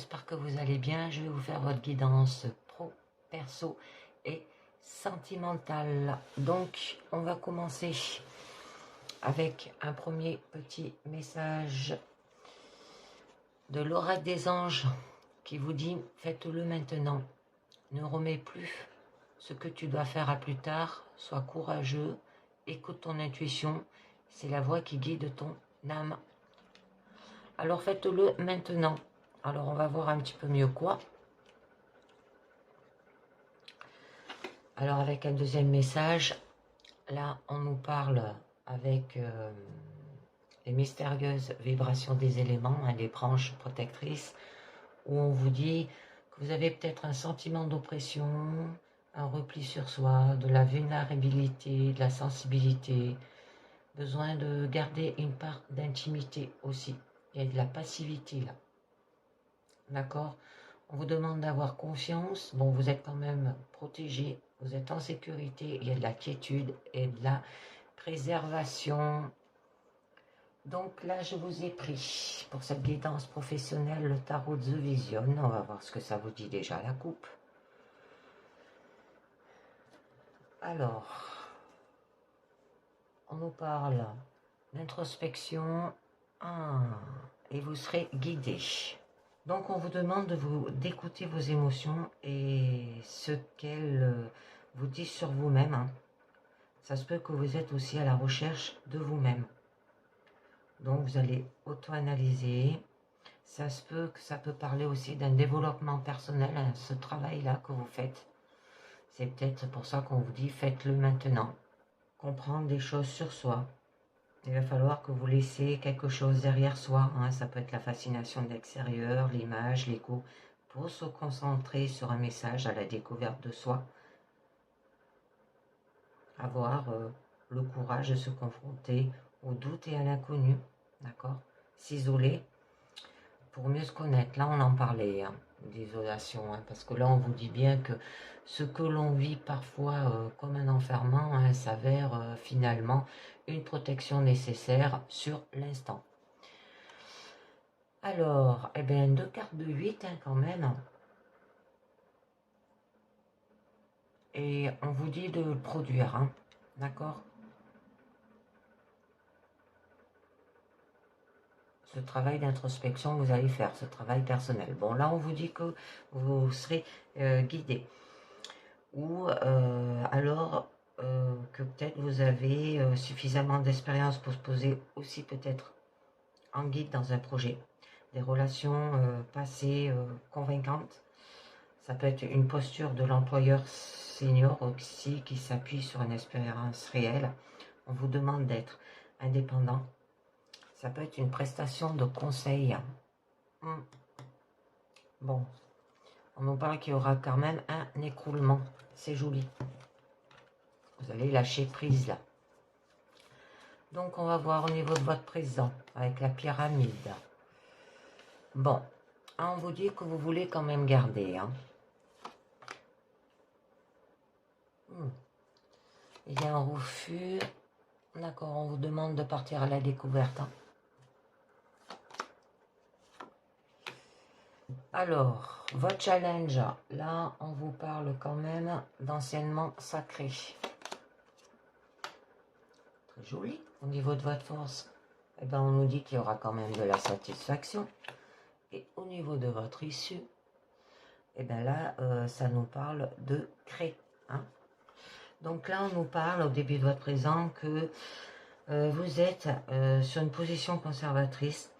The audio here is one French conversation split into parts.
j'espère que vous allez bien. Je vais vous faire votre guidance pro, perso et sentimentale. Donc, on va commencer avec un premier petit message de l'oracle des anges qui vous dit « Faites-le maintenant, ne remets plus ce que tu dois faire à plus tard, sois courageux, écoute ton intuition, c'est la voix qui guide ton âme. » Alors faites-le maintenant. Alors on va voir un petit peu mieux quoi. Alors avec un deuxième message, là on nous parle avec les mystérieuses vibrations des éléments, les branches protectrices, où on vous dit que vous avez peut-être un sentiment d'oppression, un repli sur soi, de la vulnérabilité, de la sensibilité, besoin de garder une part d'intimité aussi. Il y a de la passivité là. D'accord? On vous demande d'avoir confiance. Bon, vous êtes quand même protégé, vous êtes en sécurité. Il y a de la quiétude et de la préservation. Donc là, je vous ai pris pour cette guidance professionnelle le tarot de The Vision. On va voir ce que ça vous dit déjà, la coupe. Alors, on nous parle d'introspection. Et vous serez guidé. Donc on vous demande d'écouter vos émotions et ce qu'elles vous disent sur vous-même. Ça se peut que vous êtes aussi à la recherche de vous-même. Donc vous allez auto-analyser. Ça se peut que ça peut parler aussi d'un développement personnel, ce travail-là que vous faites. C'est peut-être pour ça qu'on vous dit faites-le maintenant. Comprendre des choses sur soi. Il va falloir que vous laissiez quelque chose derrière soi. Ça peut être la fascination de l'extérieur, l'image, l'écho, pour se concentrer sur un message à la découverte de soi. Avoir le courage de se confronter au doute et à l'inconnu. D'accord? S'isoler pour mieux se connaître. Là, on en parlait d'isolation. Parce que là, on vous dit bien que ce que l'on vit parfois comme un enfermement s'avère finalement une protection nécessaire sur l'instant. Alors, eh bien, 2 cartes de 8 quand même. Et on vous dit de le produire, d'accord? Ce travail d'introspection que vous allez faire, ce travail personnel. Bon, là, on vous dit que vous serez guidé. Ou alors que peut-être vous avez suffisamment d'expérience pour se poser aussi peut-être en guide dans un projet. Des relations passées convaincantes. Ça peut être une posture de l'employeur senior aussi qui s'appuie sur une expérience réelle. On vous demande d'être indépendant. Ça peut être une prestation de conseil. Bon, on nous parle qu'il y aura quand même un écroulement. C'est joli. Vous allez lâcher prise là. Donc on va voir au niveau de votre présent avec la pyramide. Bon, on vous dit que vous voulez quand même garder. Il y a un refus. D'accord, on vous demande de partir à la découverte. Alors, votre challenge, là, on vous parle quand même d'anciennement sacré. Très joli. Au niveau de votre force, eh ben, on nous dit qu'il y aura quand même de la satisfaction. Et au niveau de votre issue, eh bien là, ça nous parle de créer. Donc là, on nous parle au début de votre présent que vous êtes sur une position conservatrice.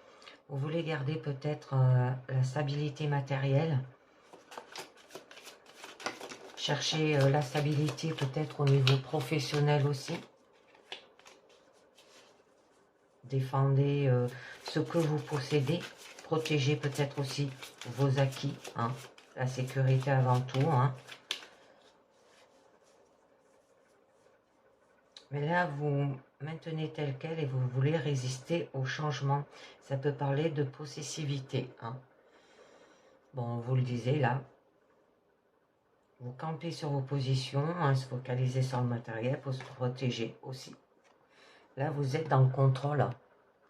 Vous voulez garder peut-être la stabilité matérielle. Cherchez la stabilité peut-être au niveau professionnel aussi. Défendez ce que vous possédez. Protégez peut-être aussi vos acquis. La sécurité avant tout. Mais là, vous maintenez tel quel et vous voulez résister au changement. Ça peut parler de possessivité. Bon, vous le disiez là. Vous campez sur vos positions, se focaliser sur le matériel pour se protéger aussi. Là, vous êtes dans le contrôle.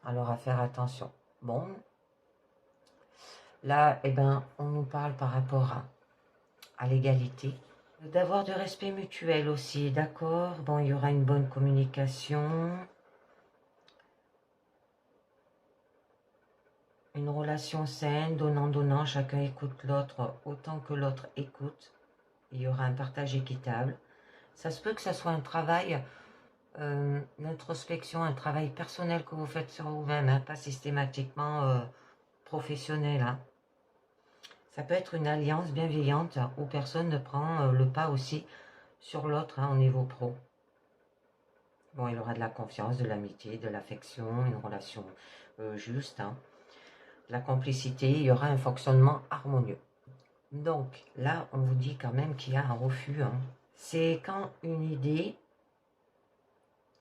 Alors, à faire attention. Bon. Là, eh ben, on nous parle par rapport à l'égalité. D'avoir du respect mutuel aussi, d'accord? Bon, il y aura une bonne communication. Une relation saine, donnant-donnant, chacun écoute l'autre autant que l'autre écoute. Il y aura un partage équitable. Ça se peut que ça soit un travail d'introspection, un travail personnel que vous faites sur vous-même, hein, pas systématiquement professionnel. Hein. Ça peut être une alliance bienveillante où personne ne prend le pas aussi sur l'autre hein, au niveau pro. Bon, il aura de la confiance, de l'amitié, de l'affection, une relation juste, hein, de la complicité, il y aura un fonctionnement harmonieux. Donc là, on vous dit quand même qu'il y a un refus. Hein. C'est quand une idée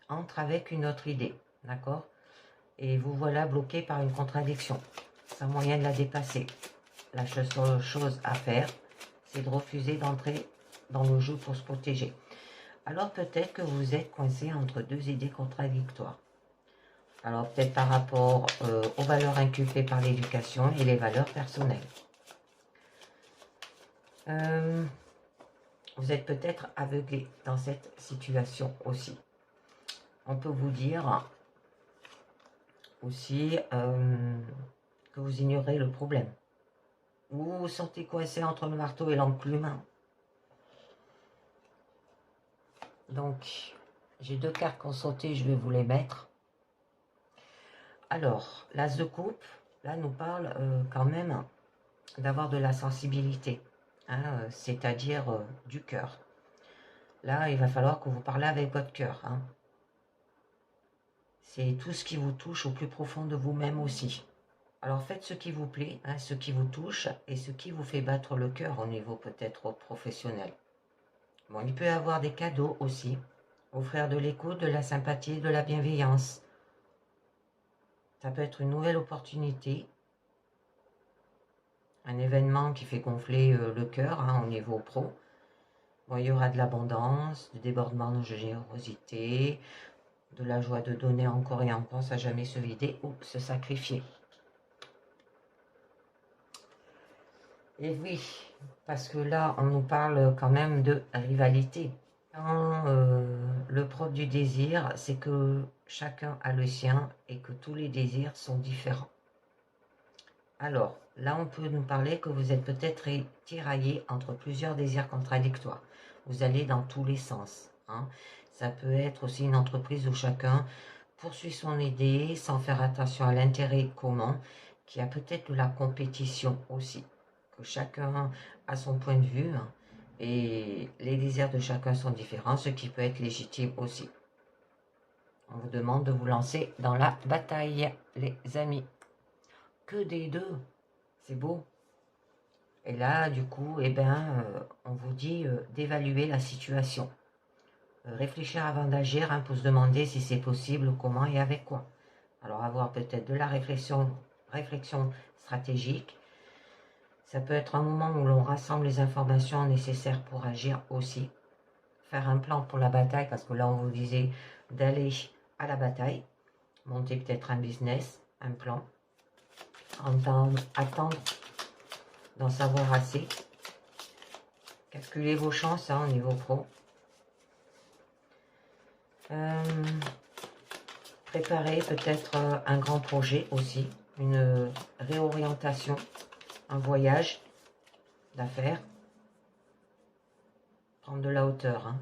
entre avec une autre idée, d'accord? Et vous voilà bloqué par une contradiction, sans moyen de la dépasser. La seule chose à faire, c'est de refuser d'entrer dans le jeu pour se protéger. Alors peut-être que vous êtes coincé entre deux idées contradictoires. Alors peut-être par rapport aux valeurs inculquées par l'éducation et les valeurs personnelles. Vous êtes peut-être aveuglé dans cette situation aussi. On peut vous dire aussi que vous ignorez le problème. Vous vous sentez coincé entre le marteau et l'enclume. Donc, j'ai deux cartes consultées, je vais vous les mettre. Alors, l'as de coupe, là, nous parle quand même d'avoir de la sensibilité, hein, c'est-à-dire du cœur. Là, il va falloir que vous parlez avec votre cœur. Hein. C'est tout ce qui vous touche au plus profond de vous-même aussi. Alors faites ce qui vous plaît, hein, ce qui vous touche et ce qui vous fait battre le cœur au niveau peut-être professionnel. Bon, il peut y avoir des cadeaux aussi. Offrir de l'écoute, de la sympathie, de la bienveillance. Ça peut être une nouvelle opportunité. Un événement qui fait gonfler le cœur hein, au niveau pro. Bon, il y aura de l'abondance, du débordement de générosité, de la joie de donner encore et encore, à jamais se vider ou se sacrifier. Et oui, parce que là, on nous parle quand même de rivalité. Quand, le propre du désir, c'est que chacun a le sien et que tous les désirs sont différents. Alors, là, on peut nous parler que vous êtes peut-être tiraillé entre plusieurs désirs contradictoires. Vous allez dans tous les sens. Hein. Ça peut être aussi une entreprise où chacun poursuit son idée sans faire attention à l'intérêt commun, qui a peut-être de la compétition aussi. Que chacun a son point de vue hein, et les désirs de chacun sont différents, ce qui peut être légitime aussi. On vous demande de vous lancer dans la bataille, les amis. Que des deux, c'est beau. Et là, du coup, eh ben, on vous dit d'évaluer la situation. Réfléchir avant d'agir hein, pour se demander si c'est possible, comment et avec quoi. Alors avoir peut-être de la réflexion stratégique. Ça peut être un moment où l'on rassemble les informations nécessaires pour agir aussi. Faire un plan pour la bataille, parce que là on vous disait d'aller à la bataille. Monter peut-être un business, un plan. Attendre d'en savoir assez. Calculer vos chances hein, au niveau pro. Préparer peut-être un grand projet aussi, une réorientation, un voyage d'affaires, prendre de la hauteur. Hein.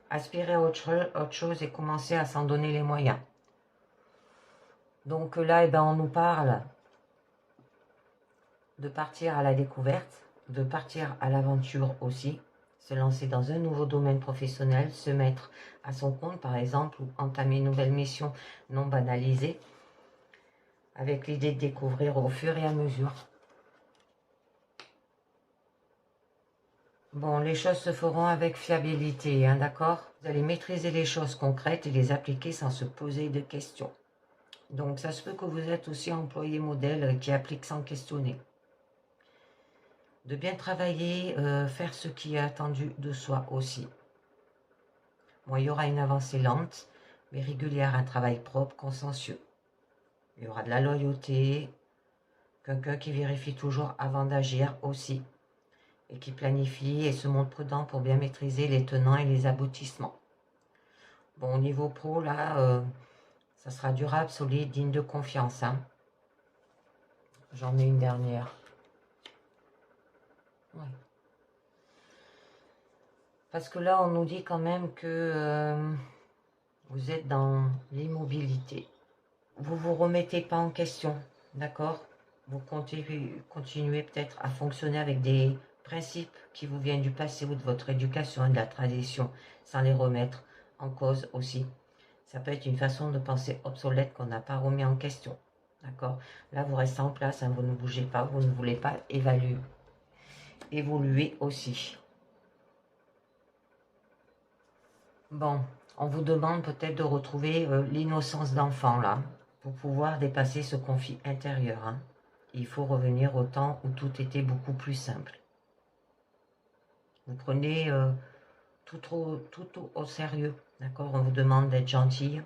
Aspirer à autre chose et commencer à s'en donner les moyens. Donc là, eh ben, on nous parle de partir à la découverte, de partir à l'aventure aussi, se lancer dans un nouveau domaine professionnel, se mettre à son compte par exemple, ou entamer une nouvelle mission non banalisée, avec l'idée de découvrir au fur et à mesure. Bon, les choses se feront avec fiabilité, hein, d'accord? Vous allez maîtriser les choses concrètes et les appliquer sans se poser de questions. Donc, ça se peut que vous êtes aussi employé modèle qui applique sans questionner. De bien travailler, faire ce qui est attendu de soi aussi. Bon, il y aura une avancée lente, mais régulière, un travail propre, consciencieux. Il y aura de la loyauté, quelqu'un qui vérifie toujours avant d'agir aussi, et qui planifie et se montre prudent pour bien maîtriser les tenants et les aboutissements. Bon, au niveau pro, là, ça sera durable, solide, digne de confiance. Hein. J'en mets une dernière. Ouais. Parce que là, on nous dit quand même que vous êtes dans l'immobilité. Vous ne vous remettez pas en question, d'accord? Vous continuez peut-être à fonctionner avec des principes qui vous viennent du passé ou de votre éducation et de la tradition, sans les remettre en cause aussi. Ça peut être une façon de penser obsolète qu'on n'a pas remis en question, d'accord? Là, vous restez en place, hein, vous ne bougez pas, vous ne voulez pas évoluer aussi. Bon, on vous demande peut-être de retrouver l'innocence d'enfant, là, pour pouvoir dépasser ce conflit intérieur. Hein. Il faut revenir au temps où tout était beaucoup plus simple. Vous prenez tout au sérieux, d'accord? On vous demande d'être gentil,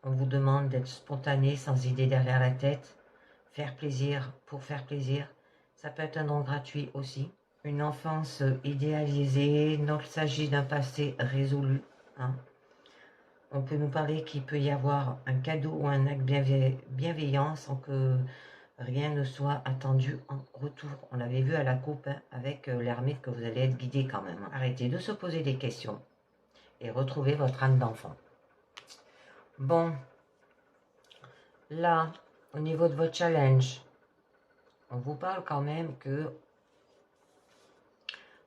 on vous demande d'être spontané, sans idée derrière la tête, faire plaisir pour faire plaisir. Ça peut être un don gratuit aussi. Une enfance idéalisée, nostalgie d'un passé résolu. Hein. On peut nous parler qu'il peut y avoir un cadeau ou un acte bienveillant sans que rien ne soit attendu en retour. On l'avait vu à la coupe hein, avec l'ermite que vous allez être guidé quand même. Arrêtez de se poser des questions et retrouvez votre âme d'enfant. Bon, là, au niveau de votre challenge, on vous parle quand même que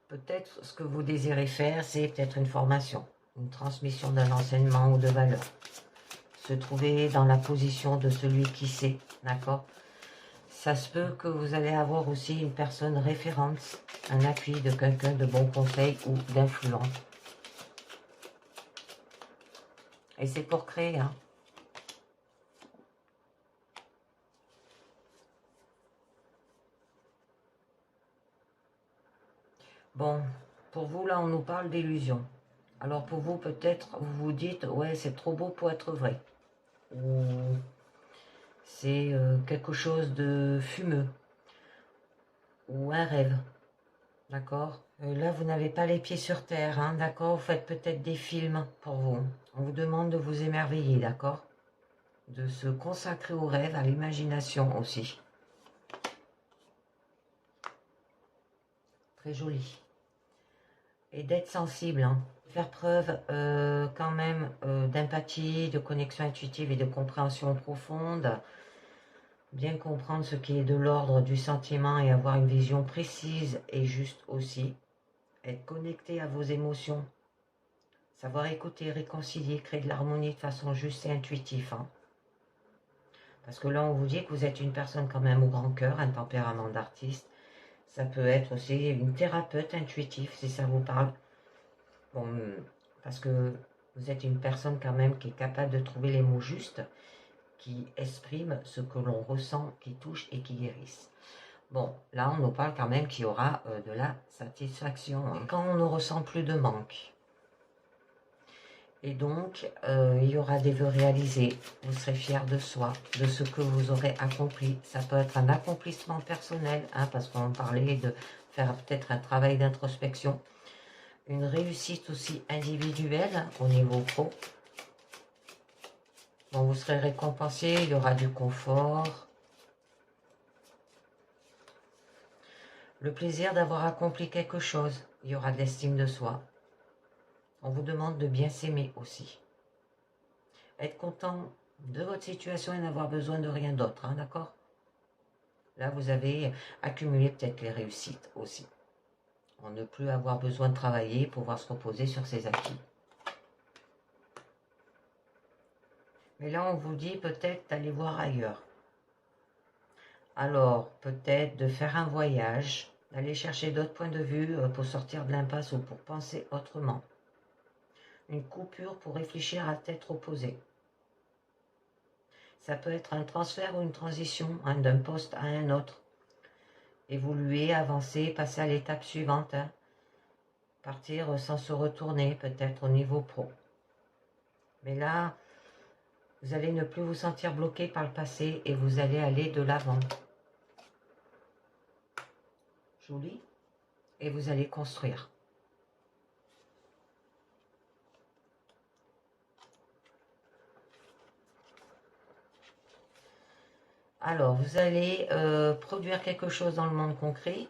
peut-être ce que vous désirez faire, c'est peut-être une formation, une transmission d'un enseignement ou de valeur. Se trouver dans la position de celui qui sait, d'accord? Ça se peut que vous allez avoir aussi une personne référente, un appui de quelqu'un de bon conseil ou d'influent. Et c'est pour créer, hein. Bon, pour vous, là, on nous parle d'illusion. Alors pour vous, peut-être, vous vous dites, ouais, c'est trop beau pour être vrai. Ou c'est quelque chose de fumeux. Ou un rêve. D'accord? Là, vous n'avez pas les pieds sur terre, hein, d'accord? Vous faites peut-être des films pour vous. On vous demande de vous émerveiller, d'accord? De se consacrer au rêve, à l'imagination aussi. Très joli. Et d'être sensible, hein. Faire preuve quand même d'empathie, de connexion intuitive et de compréhension profonde. Bien comprendre ce qui est de l'ordre du sentiment et avoir une vision précise et juste aussi. Être connecté à vos émotions. Savoir écouter, réconcilier, créer de l'harmonie de façon juste et intuitive. Hein. Parce que là, on vous dit que vous êtes une personne quand même au grand cœur, un tempérament d'artiste. Ça peut être aussi une thérapeute intuitive, si ça vous parle. Bon, parce que vous êtes une personne quand même qui est capable de trouver les mots justes, qui expriment ce que l'on ressent, qui touche et qui guérissent. Bon, là, on nous parle quand même qu'il y aura de la satisfaction. Hein. Quand on ne ressent plus de manque. Et donc, il y aura des vœux réalisés. Vous serez fier de soi, de ce que vous aurez accompli. Ça peut être un accomplissement personnel, hein, parce qu'on parlait de faire peut-être un travail d'introspection. Une réussite aussi individuelle au niveau pro. Bon, vous serez récompensé, il y aura du confort. Le plaisir d'avoir accompli quelque chose. Il y aura de l'estime de soi. On vous demande de bien s'aimer aussi. Être content de votre situation et n'avoir besoin de rien d'autre, hein, d'accord? Là, vous avez accumulé peut-être les réussites aussi. On ne plus avoir besoin de travailler pour pouvoir se reposer sur ses acquis. Mais là, on vous dit peut-être d'aller voir ailleurs. Alors, peut-être de faire un voyage, d'aller chercher d'autres points de vue pour sortir de l'impasse ou pour penser autrement. Une coupure pour réfléchir à tête reposée. Ça peut être un transfert ou une transition hein, d'un poste à un autre. Évoluer, avancer, passer à l'étape suivante. Hein. Partir sans se retourner, peut-être au niveau pro. Mais là, Vous allez ne plus vous sentir bloqué par le passé et vous allez aller de l'avant. Joli. Et vous allez construire. Alors, vous allez produire quelque chose dans le monde concret.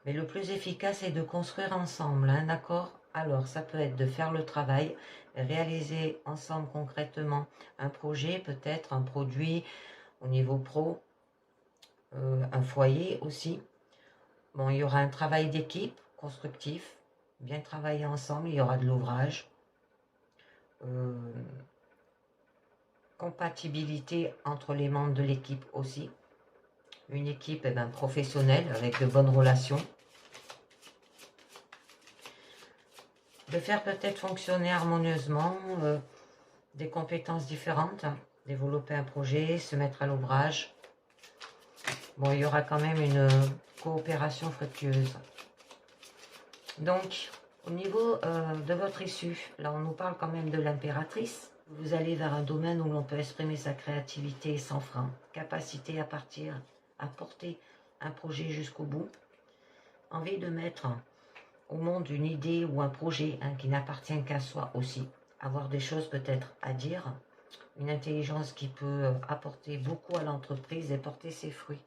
Mais le plus efficace est de construire ensemble, hein, d'accord? Alors, ça peut être de faire le travail, réaliser ensemble concrètement un projet, peut-être un produit au niveau pro, un foyer aussi. Bon, il y aura un travail d'équipe constructif, bien travailler ensemble, il y aura de l'ouvrage. Compatibilité entre les membres de l'équipe aussi. Une équipe professionnelle avec de bonnes relations. De faire peut-être fonctionner harmonieusement des compétences différentes, hein. Développer un projet, se mettre à l'ouvrage. Bon, il y aura quand même une coopération fructueuse. Donc, au niveau de votre issue, là on nous parle quand même de l'impératrice. Vous allez vers un domaine où l'on peut exprimer sa créativité sans frein, capacité à partir, à porter un projet jusqu'au bout, envie de mettre au monde une idée ou un projet, hein, qui n'appartient qu'à soi aussi, avoir des choses peut-être à dire, une intelligence qui peut apporter beaucoup à l'entreprise et porter ses fruits.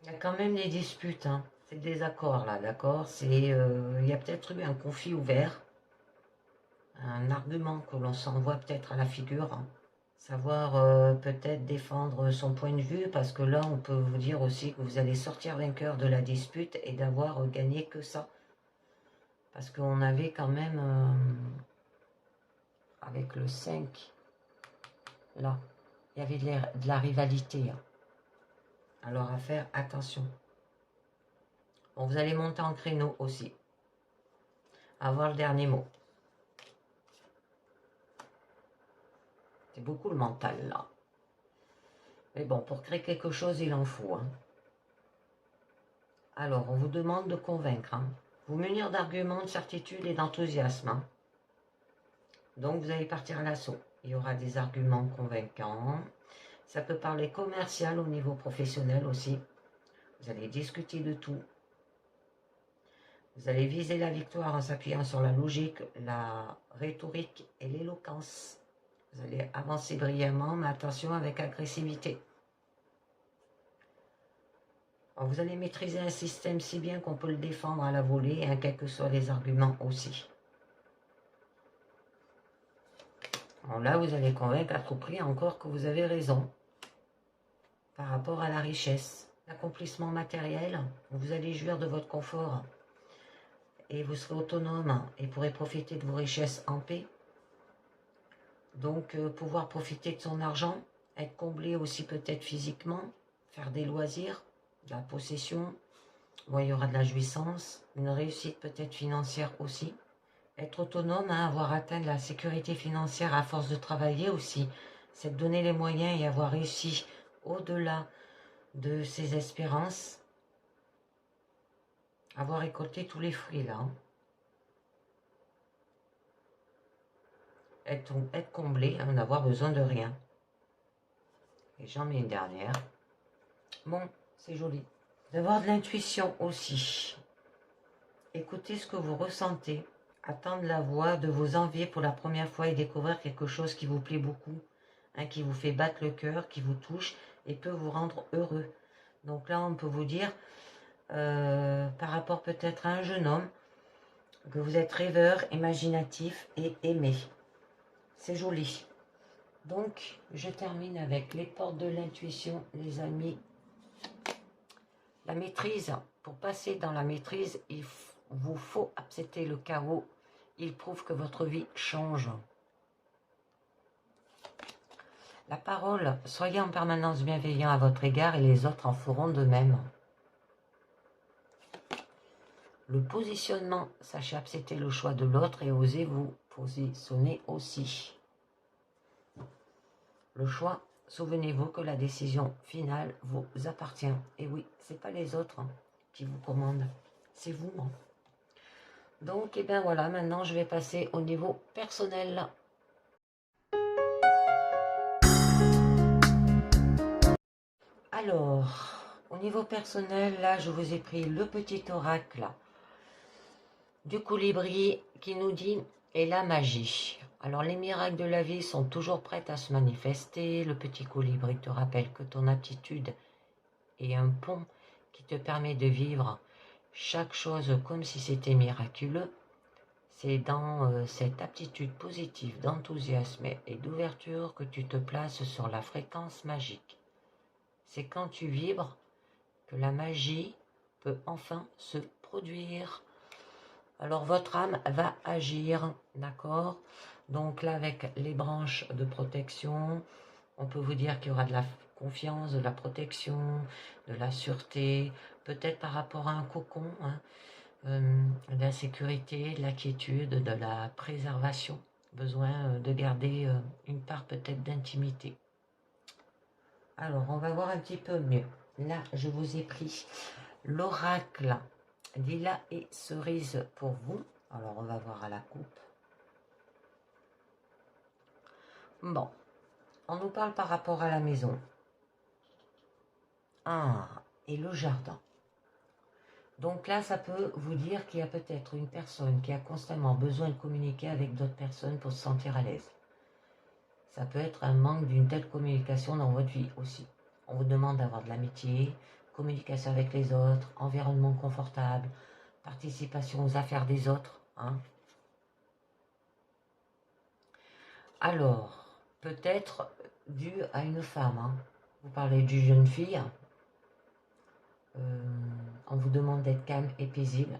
Il y a quand même des disputes, hein. C'est des accords là, d'accord. Il y a peut-être eu un conflit ouvert, un argument que l'on s'envoie peut-être à la figure, hein. Savoir peut-être défendre son point de vue, parce que là on peut vous dire aussi que vous allez sortir vainqueur de la dispute et d'avoir gagné que ça. Parce qu'on avait quand même, avec le 5, là, il y avait de la rivalité, hein. Alors à faire attention. Bon, vous allez monter en créneau aussi. Avoir le dernier mot. C'est beaucoup le mental, là. Mais bon, pour créer quelque chose, il en faut, hein. Alors, on vous demande de convaincre, hein. Vous munir d'arguments, de certitude et d'enthousiasme, hein. Donc, vous allez partir à l'assaut. Il y aura des arguments convaincants. Ça peut parler commercial au niveau professionnel aussi. Vous allez discuter de tout. Vous allez viser la victoire en s'appuyant sur la logique, la rhétorique et l'éloquence. Vous allez avancer brillamment, mais attention avec agressivité. Alors, vous allez maîtriser un système si bien qu'on peut le défendre à la volée, hein, quels que soient les arguments aussi. Alors là, vous allez convaincre à tout prix encore que vous avez raison par rapport à la richesse, l'accomplissement matériel. Vous allez jouir de votre confort et vous serez autonome et pourrez profiter de vos richesses en paix. Donc, pouvoir profiter de son argent, être comblé aussi peut-être physiquement, faire des loisirs, de la possession. Bon, il y aura de la jouissance, une réussite peut-être financière aussi. Être autonome, hein, avoir atteint la sécurité financière à force de travailler aussi, c'est de donner les moyens et avoir réussi au-delà de ses espérances. Avoir récolté tous les fruits là, hein. Être comblé, hein, n'avoir besoin de rien. Et j'en mets une dernière. Bon, c'est joli. D'avoir de l'intuition aussi. Écoutez ce que vous ressentez. Attendre la voix de vos envies pour la première fois et découvrir quelque chose qui vous plaît beaucoup, hein, qui vous fait battre le cœur, qui vous touche et peut vous rendre heureux. Donc là, on peut vous dire, par rapport peut-être à un jeune homme, que vous êtes rêveur, imaginatif et aimé. C'est joli. Donc, je termine avec les portes de l'intuition, les amis. La maîtrise. Pour passer dans la maîtrise, il vous faut accepter le chaos. Il prouve que votre vie change. La parole. Soyez en permanence bienveillant à votre égard et les autres en feront de même. Le positionnement. Sachez accepter le choix de l'autre et osez vous positionner aussi. Le choix, souvenez-vous que la décision finale vous appartient. Et oui, ce n'est pas les autres, hein, qui vous commandent, c'est vous. Hein. Donc, et bien voilà, maintenant je vais passer au niveau personnel. Alors, au niveau personnel, là, je vous ai pris le petit oracle du colibri qui nous dit « et la magie ». Alors, les miracles de la vie sont toujours prêts à se manifester. Le petit colibri te rappelle que ton aptitude est un pont qui te permet de vivre chaque chose comme si c'était miraculeux. C'est dans cette aptitude positive, d'enthousiasme et d'ouverture que tu te places sur la fréquence magique. C'est quand tu vibres que la magie peut enfin se produire. Alors votre âme va agir, d'accord? Donc là, avec les branches de protection, on peut vous dire qu'il y aura de la confiance, de la protection, de la sûreté, peut-être par rapport à un cocon, hein, de la sécurité, de la quiétude, de la préservation. Besoin de garder une part peut-être d'intimité. Alors, on va voir un petit peu mieux. Là, je vous ai pris l'oracle lilas et cerise pour vous. Alors, on va voir à la coupe. Bon, on nous parle par rapport à la maison. Ah, et le jardin. Donc là, ça peut vous dire qu'il y a peut-être une personne qui a constamment besoin de communiquer avec d'autres personnes pour se sentir à l'aise. Ça peut être un manque d'une telle communication dans votre vie aussi. On vous demande d'avoir de l'amitié, communication avec les autres, environnement confortable, participation aux affaires des autres. Hein. Alors, peut-être dû à une femme. Hein. Vous parlez d'une jeune fille. On vous demande d'être calme et paisible,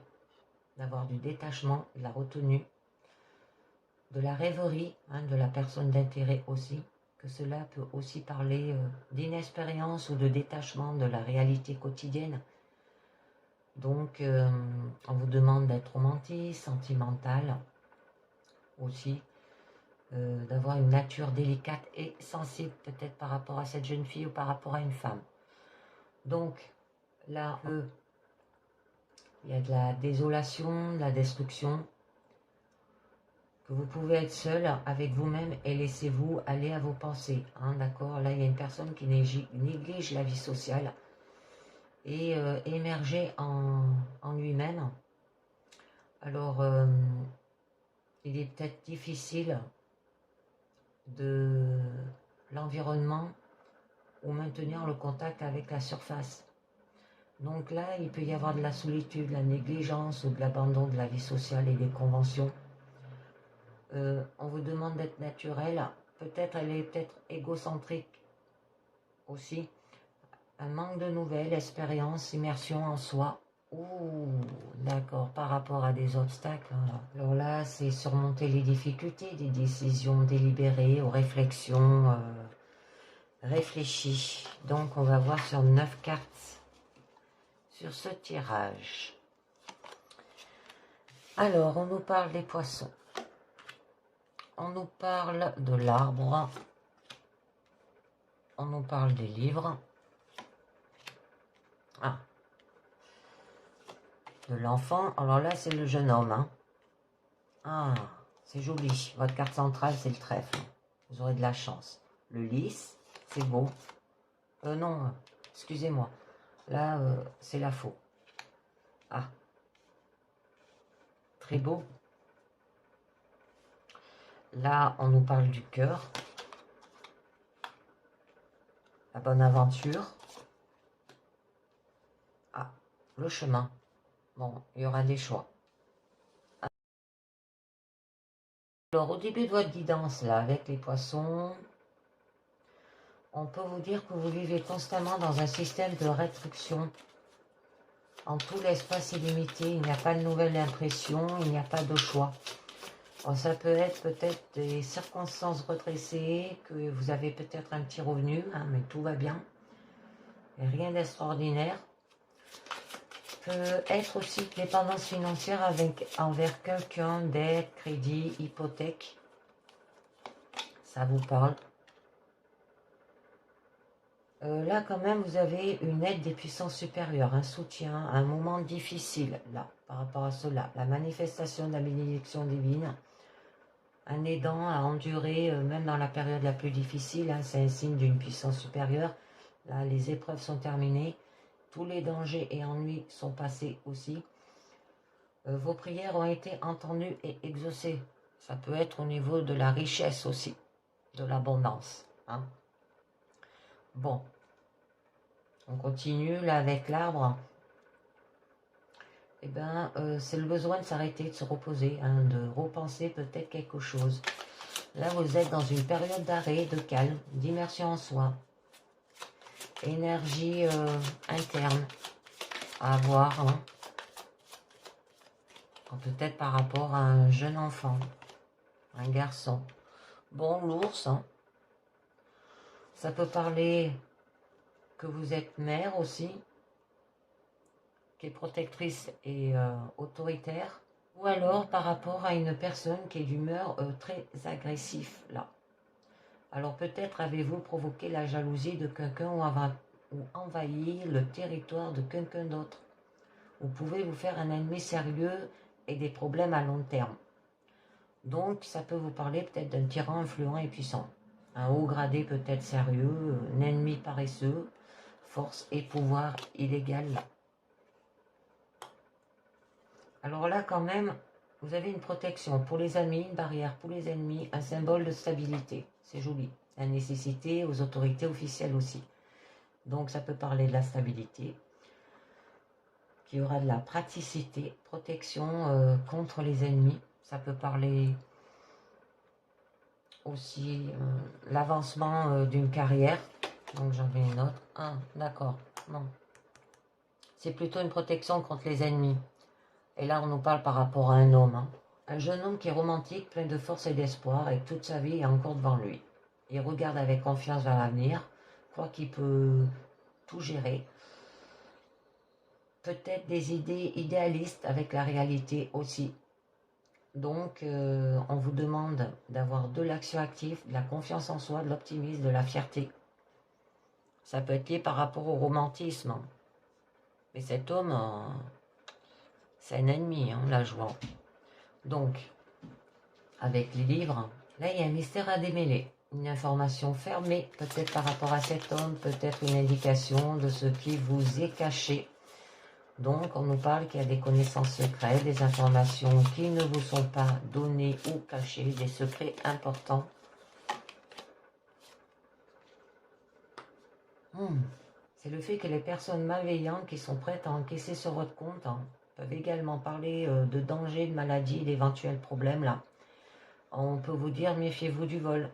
d'avoir du détachement, de la retenue, de la rêverie, hein, de la personne d'intérêt aussi. Que cela peut aussi parler d'inexpérience ou de détachement de la réalité quotidienne. Donc, on vous demande d'être romantique, sentimental aussi, d'avoir une nature délicate et sensible peut-être par rapport à cette jeune fille ou par rapport à une femme. Donc, là, il y a de la désolation, de la destruction, que vous pouvez être seul avec vous-même et laissez-vous aller à vos pensées. Hein, d'accord? Là, il y a une personne qui néglige la vie sociale et émerger en lui-même. Alors, il est peut-être difficile de l'environnement ou maintenir le contact avec la surface. Donc là, il peut y avoir de la solitude, de la négligence ou de l'abandon de la vie sociale et des conventions. On vous demande d'être naturel. Peut-être elle est peut-être égocentrique aussi. Un manque de nouvelles, expérience, immersion en soi. Ouh, d'accord, par rapport à des obstacles. Alors là, c'est surmonter les difficultés, des décisions délibérées, aux réflexions réfléchies. Donc, on va voir sur 9 cartes sur ce tirage. Alors, on nous parle des poissons. On nous parle de l'arbre. On nous parle des livres. Ah. De l'enfant. Alors là, c'est le jeune homme. Hein. Ah, c'est joli. Votre carte centrale, c'est le trèfle. Vous aurez de la chance. Le lys, c'est beau. Non, excusez-moi. Là, c'est la faux. Ah. Très beau. Là, on nous parle du cœur. La bonne aventure. Ah, le chemin. Bon, il y aura des choix. Alors, au début de votre guidance, là, avec les poissons, on peut vous dire que vous vivez constamment dans un système de restriction. En tout l'espace illimité, il n'y a pas de nouvelle impression, il n'y a pas de choix. Alors, ça peut être peut-être des circonstances redressées, que vous avez peut-être un petit revenu, hein, mais tout va bien. Et rien d'extraordinaire. Peut être aussi dépendance financière envers quelqu'un, dette, crédit, hypothèque. Ça vous parle. Là, quand même, vous avez une aide des puissances supérieures, un soutien, un moment difficile, là, par rapport à cela. La manifestation de la bénédiction divine, un aidant à endurer, même dans la période la plus difficile, hein, c'est un signe d'une puissance supérieure, Là, les épreuves sont terminées. Tous les dangers et ennuis sont passés aussi. Vos prières ont été entendues et exaucées. Ça peut être au niveau de la richesse aussi, de l'abondance. Hein. Bon, on continue là avec l'arbre. Eh bien, c'est le besoin de s'arrêter, de se reposer, hein, de repenser peut-être quelque chose. Là, vous êtes dans une période d'arrêt, de calme, d'immersion en soi. Énergie interne à avoir. Hein. Peut-être par rapport à un jeune enfant, un garçon. Bon, l'ours, hein. Ça peut parler que vous êtes mère aussi, qui est protectrice et autoritaire. Ou alors par rapport à une personne qui est d'humeur très agressive, là. Alors peut-être avez-vous provoqué la jalousie de quelqu'un ou envahi le territoire de quelqu'un d'autre. Vous pouvez vous faire un ennemi sérieux et des problèmes à long terme. Donc ça peut vous parler peut-être d'un tyran influent et puissant. Un haut gradé peut-être sérieux, un ennemi paresseux, force et pouvoir illégal. Alors là quand même, vous avez une protection pour les amis, une barrière pour les ennemis, un symbole de stabilité. C'est joli. La nécessité aux autorités officielles aussi. Donc ça peut parler de la stabilité, qu'il y aura de la praticité, protection contre les ennemis. Ça peut parler aussi l'avancement d'une carrière. Donc j'en mets une autre. Ah, d'accord. Non. C'est plutôt une protection contre les ennemis. Et là, on nous parle par rapport à un homme. Hein. Un jeune homme qui est romantique, plein de force et d'espoir, et toute sa vie est encore devant lui. Il regarde avec confiance vers l'avenir, croit qu'il peut tout gérer. Peut-être des idées idéalistes avec la réalité aussi. Donc, on vous demande d'avoir de l'action active, de la confiance en soi, de l'optimisme, de la fierté. Ça peut être lié par rapport au romantisme. Mais cet homme, c'est un ennemi, hein, la joie. Donc, avec les livres, là, il y a un mystère à démêler. Une information fermée, peut-être par rapport à cet homme, peut-être une indication de ce qui vous est caché. Donc, on nous parle qu'il y a des connaissances secrètes, des informations qui ne vous sont pas données ou cachées, des secrets importants. C'est le fait que les personnes malveillantes qui sont prêtes à encaisser sur votre compte peuvent également parler de dangers, de maladies, d'éventuels problèmes là. On peut vous dire méfiez-vous du vol.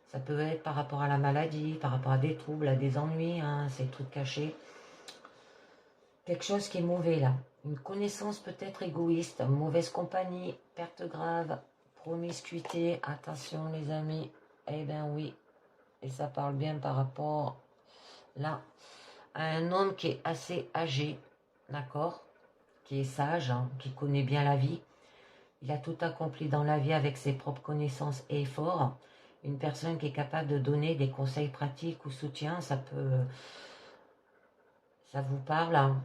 Ça peut être par rapport à la maladie, par rapport à des troubles, à des ennuis, ces trucs cachés. Quelque chose qui est mauvais là. Une connaissance peut-être égoïste, mauvaise compagnie, perte grave, promiscuité. Attention les amis. Eh bien oui. Et ça parle bien par rapport là à un homme qui est assez âgé. D'accord, qui est sage, qui connaît bien la vie. Il a tout accompli dans la vie avec ses propres connaissances et efforts. Une personne qui est capable de donner des conseils pratiques ou soutien, ça vous parle. Hein.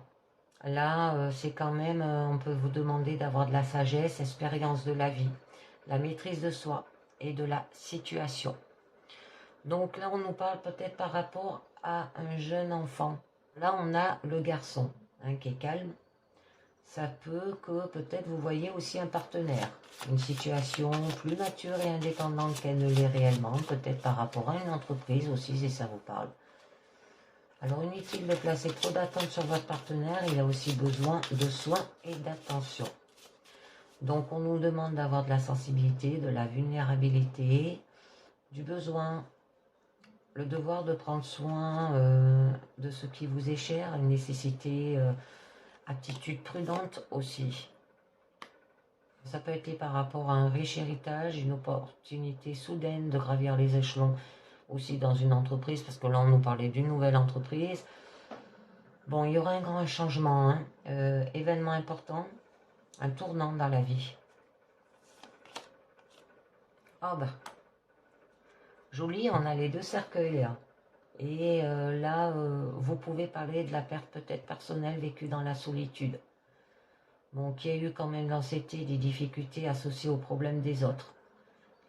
Là, c'est quand même, on peut vous demander d'avoir de la sagesse, expérience de la vie, la maîtrise de soi et de la situation. Donc là, on nous parle peut-être par rapport à un jeune enfant. Là, on a le garçon qui est calme. Ça peut que peut-être vous voyez aussi un partenaire, une situation plus mature et indépendante qu'elle ne l'est réellement, peut-être par rapport à une entreprise aussi si ça vous parle. Alors inutile de placer trop d'attente sur votre partenaire, il a aussi besoin de soins et d'attention. Donc on nous demande d'avoir de la sensibilité, de la vulnérabilité, du besoin, le devoir de prendre soin de ce qui vous est cher, une nécessité... attitude prudente aussi. Ça peut être par rapport à un riche héritage, une opportunité soudaine de gravir les échelons aussi dans une entreprise, parce que là on nous parlait d'une nouvelle entreprise. Bon, il y aura un grand changement, événement important, un tournant dans la vie. Ah bah, joli, on a les deux cercueils là. Et là, vous pouvez parler de la perte peut-être personnelle vécue dans la solitude. Bon, qui a eu quand même dans cette des difficultés associées aux problèmes des autres.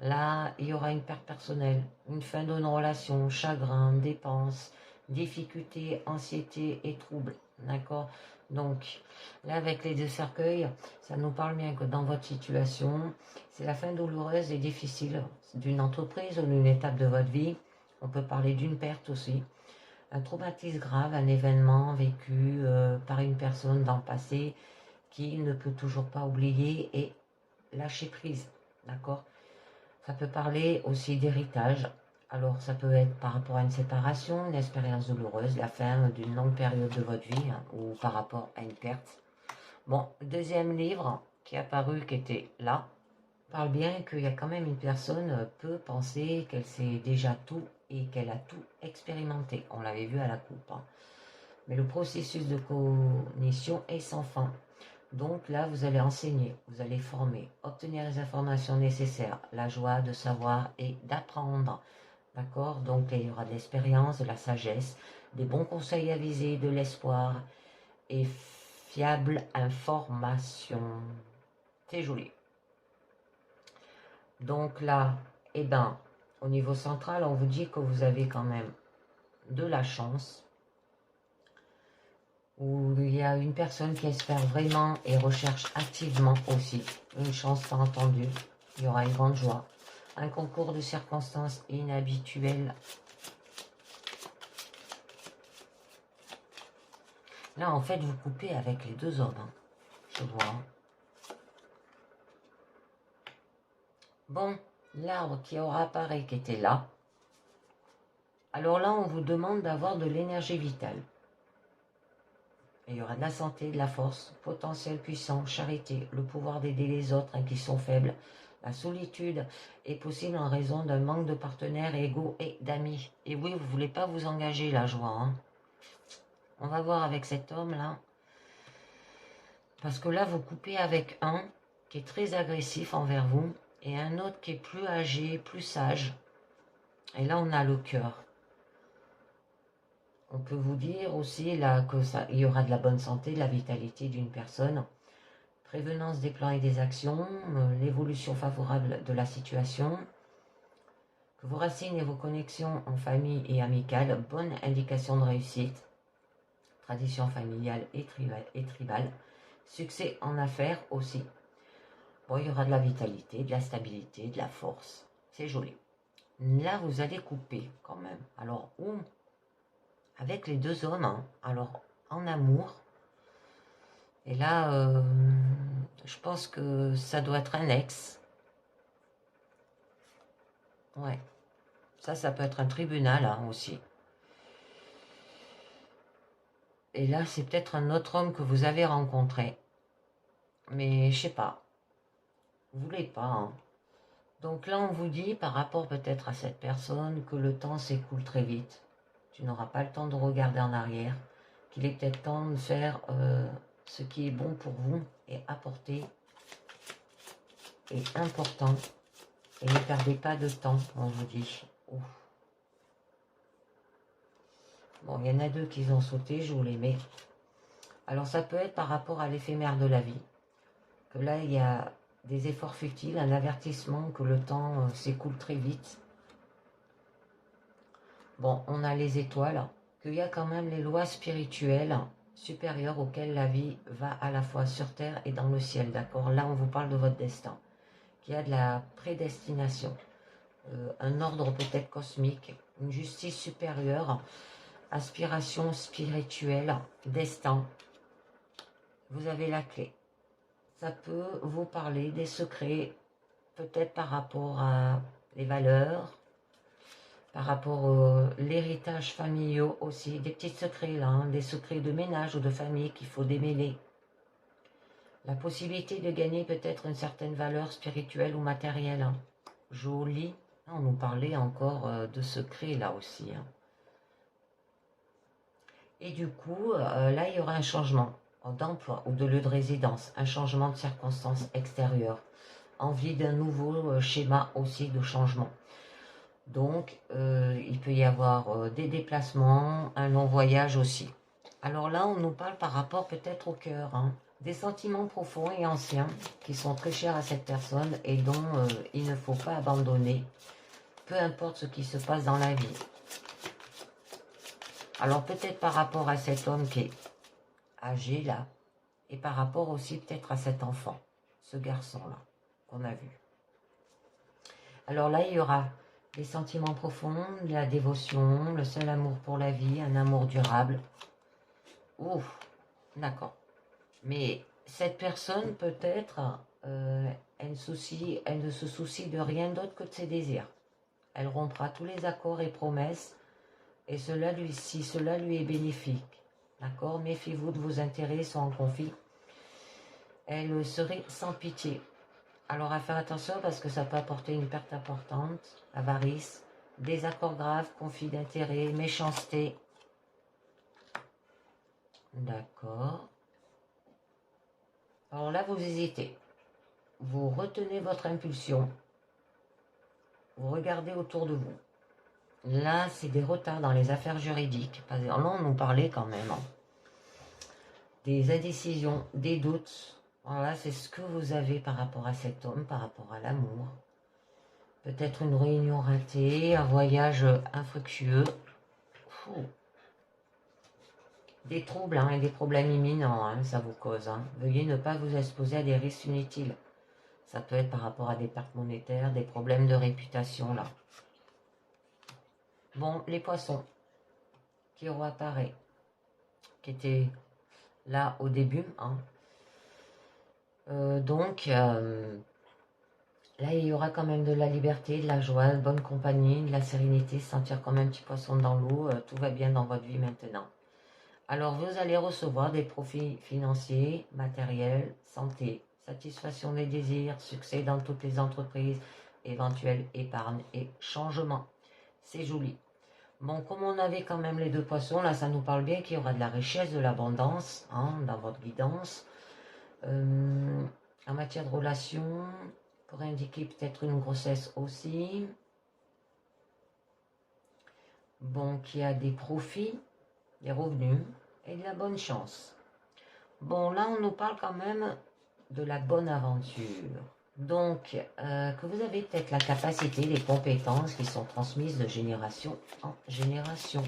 Là, il y aura une perte personnelle, une fin d'une relation, chagrin, dépenses, difficultés, anxiété et troubles. D'accord? Donc, là, avec les deux cercueils, ça nous parle bien que dans votre situation, c'est la fin douloureuse et difficile d'une entreprise ou d'une étape de votre vie. On peut parler d'une perte aussi. Un traumatisme grave, un événement vécu par une personne dans le passé qui ne peut toujours pas oublier et lâcher prise. D'accord? Ça peut parler aussi d'héritage. Alors, ça peut être par rapport à une séparation, une expérience douloureuse, la fin d'une longue période de votre vie, hein, ou par rapport à une perte. Bon, deuxième livre qui est apparu, qui était là, parle bien qu'il y a quand même une personne peut penser qu'elle sait déjà tout et qu'elle a tout expérimenté. On l'avait vu à la coupe. Hein. Mais le processus de cognition est sans fin. Donc là, vous allez enseigner, vous allez former, obtenir les informations nécessaires, la joie de savoir et d'apprendre. D'accord? Donc il y aura de l'expérience, de la sagesse, des bons conseils avisés, de l'espoir et fiable information. C'est joli. Donc là, eh ben, au niveau central, on vous dit que vous avez quand même de la chance, où il y a une personne qui espère vraiment et recherche activement aussi une chance pas entendue. Il y aura une grande joie. Un concours de circonstances inhabituelles. Là, en fait, vous coupez avec les deux hommes. Hein. Je vois. Bon, l'arbre qui aura apparu, qui était là. Alors là, on vous demande d'avoir de l'énergie vitale. Il y aura de la santé, de la force, potentiel puissant, charité, le pouvoir d'aider les autres qui sont faibles. La solitude est possible en raison d'un manque de partenaires égaux et d'amis. Et oui, vous ne voulez pas vous engager, la joie. Hein. On va voir avec cet homme-là. Parce que là, vous coupez avec un qui est très agressif envers vous et un autre qui est plus âgé, plus sage. Et là, on a le cœur. On peut vous dire aussi là que il y aura de la bonne santé, de la vitalité d'une personne. Prévenance des plans et des actions, l'évolution favorable de la situation, que vos racines et vos connexions en famille et amicale, bonne indication de réussite, tradition familiale et tribale, succès en affaires aussi. Bon, il y aura de la vitalité, de la stabilité, de la force, c'est joli. Là, vous allez couper quand même. Alors, où? Avec les deux hommes, hein. Alors, en amour, et là, je pense que ça doit être un ex. Ouais. Ça peut être un tribunal hein, aussi. Et là, c'est peut-être un autre homme que vous avez rencontré. Mais je sais pas. Vous voulez pas. Hein. Donc là, on vous dit, par rapport peut-être à cette personne, que le temps s'écoule très vite. Tu n'auras pas le temps de regarder en arrière. Qu'il est peut-être temps de faire ce qui est bon pour vous et apporter et important. Et ne perdez pas de temps, on vous dit. Ouf. Bon, il y en a deux qui ont sauté, je vous les mets. Alors ça peut être par rapport à l'éphémère de la vie. Que là, il y a des efforts futiles, un avertissement que le temps s'écoule très vite. Bon, on a les étoiles, qu'il y a quand même les lois spirituelles supérieures auxquelles la vie va à la fois sur terre et dans le ciel, d'accord? Là, on vous parle de votre destin, qu'il y a de la prédestination, un ordre peut-être cosmique, une justice supérieure, aspiration spirituelle, destin. Vous avez la clé. Ça peut vous parler des secrets, peut-être par rapport à les valeurs, par rapport à l'héritage familial aussi, des petits secrets là, hein, des secrets de ménage ou de famille qu'il faut démêler. La possibilité de gagner peut-être une certaine valeur spirituelle ou matérielle. Hein. Joli. On nous parlait encore de secrets là aussi. Hein. Et du coup, là, il y aura un changement d'emploi ou de lieu de résidence, un changement de circonstances extérieures, envie d'un nouveau schéma aussi de changement. Donc, il peut y avoir des déplacements, un long voyage aussi. Alors là, on nous parle par rapport peut-être au cœur, hein, des sentiments profonds et anciens qui sont très chers à cette personne et dont il ne faut pas abandonner, peu importe ce qui se passe dans la vie. Alors peut-être par rapport à cet homme qui est âgé là, et par rapport aussi peut-être à cet enfant, ce garçon-là, qu'on a vu. Alors là, il y aura des sentiments profonds, de la dévotion, le seul amour pour la vie, un amour durable. Ouf, d'accord. Mais cette personne, peut-être, elle ne se soucie de rien d'autre que de ses désirs. Elle rompra tous les accords et promesses, et si cela lui est bénéfique. D'accord? Méfiez-vous de vos intérêts sont en conflit. Elle serait sans pitié. Alors à faire attention parce que ça peut apporter une perte importante, avarice, désaccords graves, conflit d'intérêts, méchanceté. D'accord. Alors là, vous hésitez. Vous retenez votre impulsion. Vous regardez autour de vous. Là, c'est des retards dans les affaires juridiques. Là, on nous parlait quand même. Des indécisions, des doutes. Voilà, c'est ce que vous avez par rapport à cet homme, par rapport à l'amour. Peut-être une réunion ratée, un voyage infructueux. Des troubles et des problèmes imminents, ça vous cause. Veuillez ne pas vous exposer à des risques inutiles. Ça peut être par rapport à des pertes monétaires, des problèmes de réputation, là. Bon, les poissons qui réapparaissent, qui étaient là au début. Là, il y aura quand même de la liberté, de la joie, de bonne compagnie, de la sérénité, se sentir comme un petit poisson dans l'eau. Tout va bien dans votre vie maintenant. Alors, vous allez recevoir des profits financiers, matériels, santé, satisfaction des désirs, succès dans toutes les entreprises, éventuelle épargne et changement. C'est joli. Bon, comme on avait quand même les deux poissons, là, ça nous parle bien qu'il y aura de la richesse, de l'abondance dans votre guidance. En matière de relations, pour indiquer peut-être une grossesse aussi. Bon, qu'il y a des profits, des revenus et de la bonne chance. Bon, là, on nous parle quand même de la bonne aventure. Donc, que vous avez peut-être la capacité, les compétences qui sont transmises de génération en génération.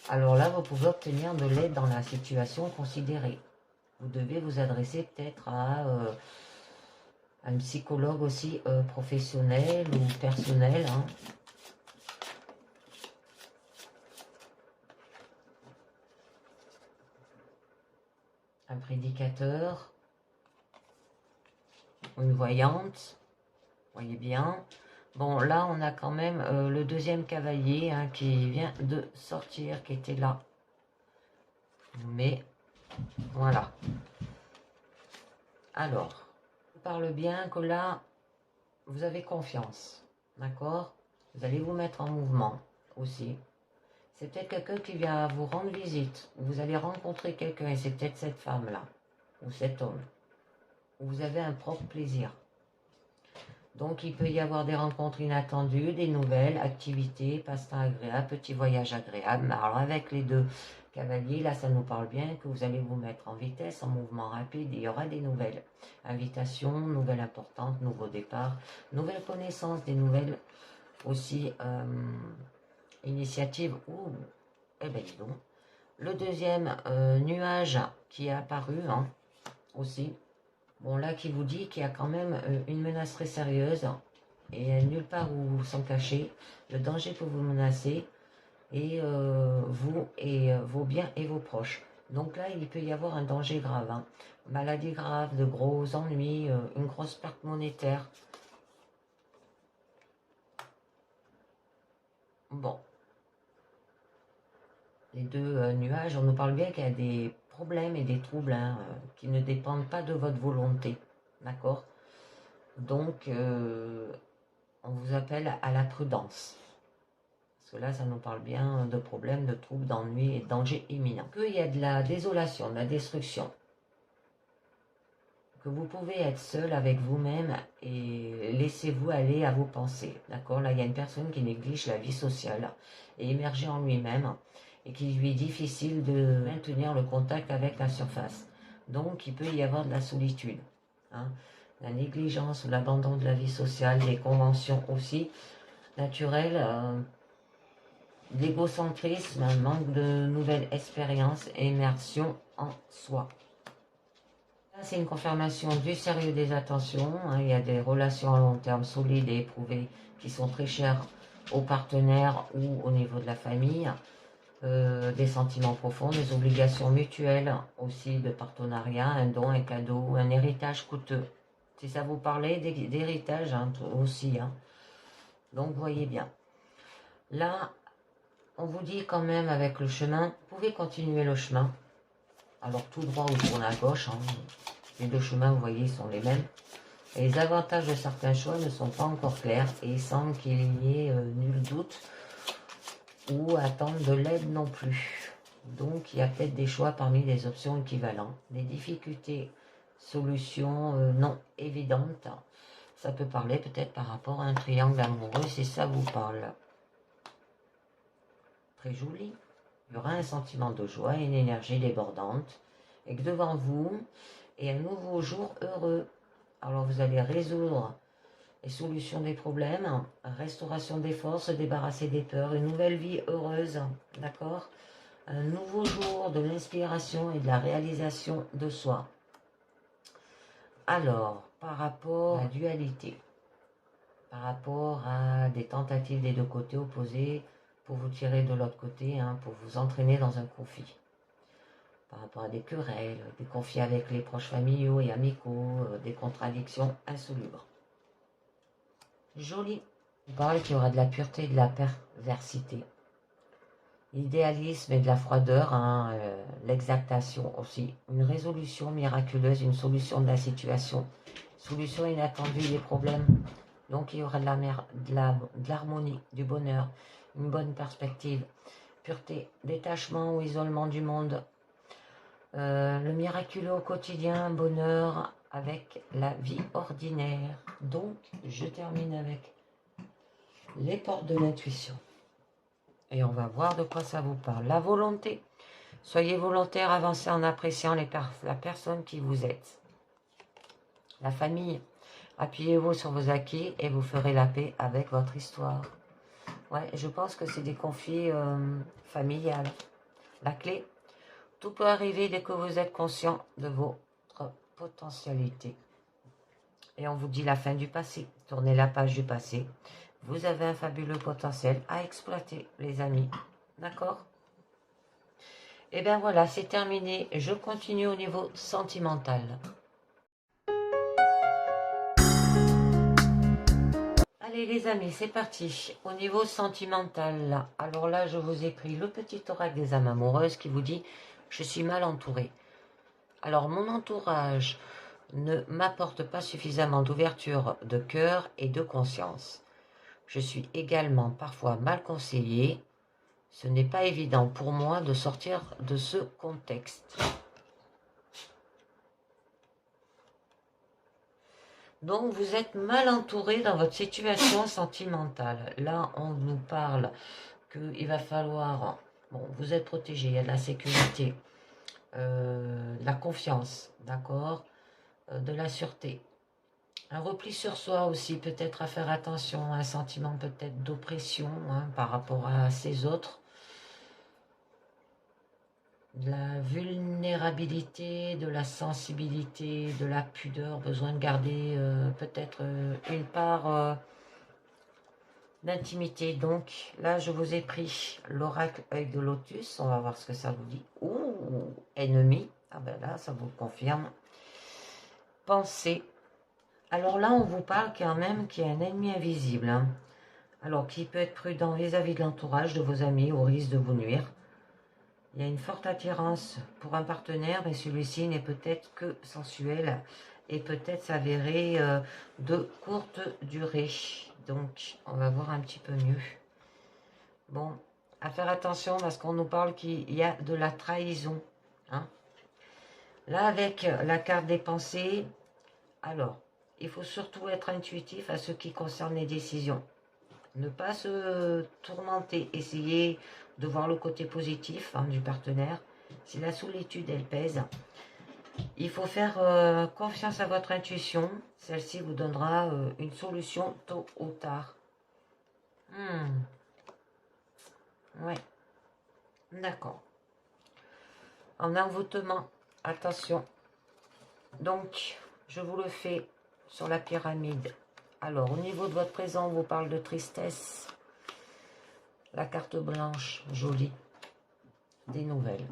Alors là, vous pouvez obtenir de l'aide dans la situation considérée. Vous devez vous adresser peut-être à un psychologue aussi professionnel ou personnel. Un prédicateur, une voyante, voyez bien. Bon, là, on a quand même le deuxième cavalier qui vient de sortir, qui était là. Mais, voilà. Alors, je parle bien que là, vous avez confiance, d'accord? Vous allez vous mettre en mouvement aussi. C'est peut-être quelqu'un qui vient vous rendre visite, ou vous allez rencontrer quelqu'un, et c'est peut-être cette femme-là, ou cet homme, où vous avez un propre plaisir. Donc, il peut y avoir des rencontres inattendues, des nouvelles activités, passe-temps agréables, petits voyages agréables. Alors, avec les deux cavaliers, là, ça nous parle bien que vous allez vous mettre en vitesse, en mouvement rapide, et il y aura des nouvelles invitations, nouvelles importantes, nouveaux départs, nouvelles connaissances, des nouvelles aussi initiatives. Eh bien, dis donc. Le deuxième nuage qui est apparu aussi. Bon, là, qui vous dit qu'il y a quand même une menace très sérieuse et nulle part où s'en cacher. Le danger peut vous menacer et vous et vos biens et vos proches. Donc là, il peut y avoir un danger grave. Maladie grave, de gros ennuis, une grosse perte monétaire. Bon. Les deux nuages, on nous parle bien qu'il y a des problèmes et des troubles qui ne dépendent pas de votre volonté. D'accord? Donc, on vous appelle à la prudence. Parce que là, ça nous parle bien de problèmes, de troubles, d'ennuis et de dangers imminents. Qu'il y a de la désolation, de la destruction. Que vous pouvez être seul avec vous-même et laissez-vous aller à vos pensées. D'accord? Là, il y a une personne qui néglige la vie sociale et émerger en lui-même et qu'il lui est difficile de maintenir le contact avec la surface. Donc, il peut y avoir de la solitude. La négligence ou l'abandon de la vie sociale, des conventions aussi, naturel, d'égocentrisme, un manque de nouvelles expériences et immersion en soi. C'est une confirmation du sérieux des attentions. Il y a des relations à long terme solides et éprouvées qui sont très chères aux partenaires ou au niveau de la famille. Des sentiments profonds, des obligations mutuelles aussi de partenariat, un don, un cadeau, un héritage coûteux. Si ça vous parlait d'héritage aussi. Donc voyez bien. Là, on vous dit quand même avec le chemin, vous pouvez continuer le chemin. Alors tout droit ou tourner à gauche. Les deux chemins, vous voyez, sont les mêmes. Et les avantages de certains choix ne sont pas encore clairs et il semble qu'il n'y ait nul doute ou attendre de l'aide non plus. Donc il y a peut-être des choix parmi les options équivalentes. Des difficultés, solutions non évidentes. Ça peut parler peut-être par rapport à un triangle amoureux si ça vous parle. Très joli. Il y aura un sentiment de joie et une énergie débordante. Et que devant vous est un nouveau jour heureux. Alors vous allez résoudre les solutions des problèmes, restauration des forces, se débarrasser des peurs, une nouvelle vie heureuse, d'accord? Un nouveau jour de l'inspiration et de la réalisation de soi. Alors, par rapport à la dualité, par rapport à des tentatives des deux côtés opposés pour vous tirer de l'autre côté, pour vous entraîner dans un conflit. Par rapport à des querelles, des conflits avec les proches familiaux et amicaux, des contradictions insolubres. Joli. On parle qu'il y aura de la pureté et de la perversité. L'idéalisme et de la froideur, l'exaltation aussi. Une résolution miraculeuse, une solution de la situation. Solution inattendue des problèmes. Donc il y aura de l'harmonie, du bonheur, une bonne perspective. Pureté, détachement ou isolement du monde. Le miraculeux au quotidien, bonheur avec la vie ordinaire. Donc je termine avec les portes de l'intuition. Et on va voir de quoi ça vous parle. La volonté. Soyez volontaire, avancez en appréciant la personne qui vous êtes. La famille. Appuyez-vous sur vos acquis et vous ferez la paix avec votre histoire. Ouais, je pense que c'est des conflits familiales. La clé. Tout peut arriver dès que vous êtes conscient de votre potentialité. Et on vous dit la fin du passé. Tournez la page du passé. Vous avez un fabuleux potentiel à exploiter, les amis. D'accord? Et bien voilà, c'est terminé. Je continue au niveau sentimental. Allez les amis, c'est parti. Au niveau sentimental, alors là, je vous ai pris le petit oracle des âmes amoureuses qui vous dit « Je suis mal entourée ». Alors, mon entourage ne m'apporte pas suffisamment d'ouverture de cœur et de conscience. Je suis également parfois mal conseillée. Ce n'est pas évident pour moi de sortir de ce contexte. Donc, vous êtes mal entouré dans votre situation sentimentale. Là, on nous parle qu'il va falloir... Bon, vous êtes protégé, il y a de la sécurité, de la confiance, d'accord, de la sûreté. Un repli sur soi aussi, peut-être à faire attention, un sentiment peut-être d'oppression par rapport à ces autres. De la vulnérabilité, de la sensibilité, de la pudeur, besoin de garder peut-être une part d'intimité. Donc là, je vous ai pris l'oracle œil de lotus, on va voir ce que ça vous dit. Ouh, ennemi, ah ben là, ça vous le confirme. Pensée. Alors là, on vous parle quand même qu'il y a un ennemi invisible. Alors, qui peut être prudent vis-à-vis de l'entourage, de vos amis, au risque de vous nuire. Il y a une forte attirance pour un partenaire, mais celui-ci n'est peut-être que sensuel et peut-être s'avérer de courte durée. Donc, on va voir un petit peu mieux. Bon, à faire attention parce qu'on nous parle qu'il y a de la trahison. Là, avec la carte des pensées, alors, il faut surtout être intuitif à ce qui concerne les décisions. Ne pas se tourmenter, essayer de voir le côté positif du partenaire. Si la solitude, elle pèse, il faut faire confiance à votre intuition. Celle-ci vous donnera une solution tôt ou tard. Ouais, d'accord. En envoûtement, attention. Donc, je vous le fais sur la pyramide. Alors, au niveau de votre présent, on vous parle de tristesse. La carte blanche, jolie. Des nouvelles.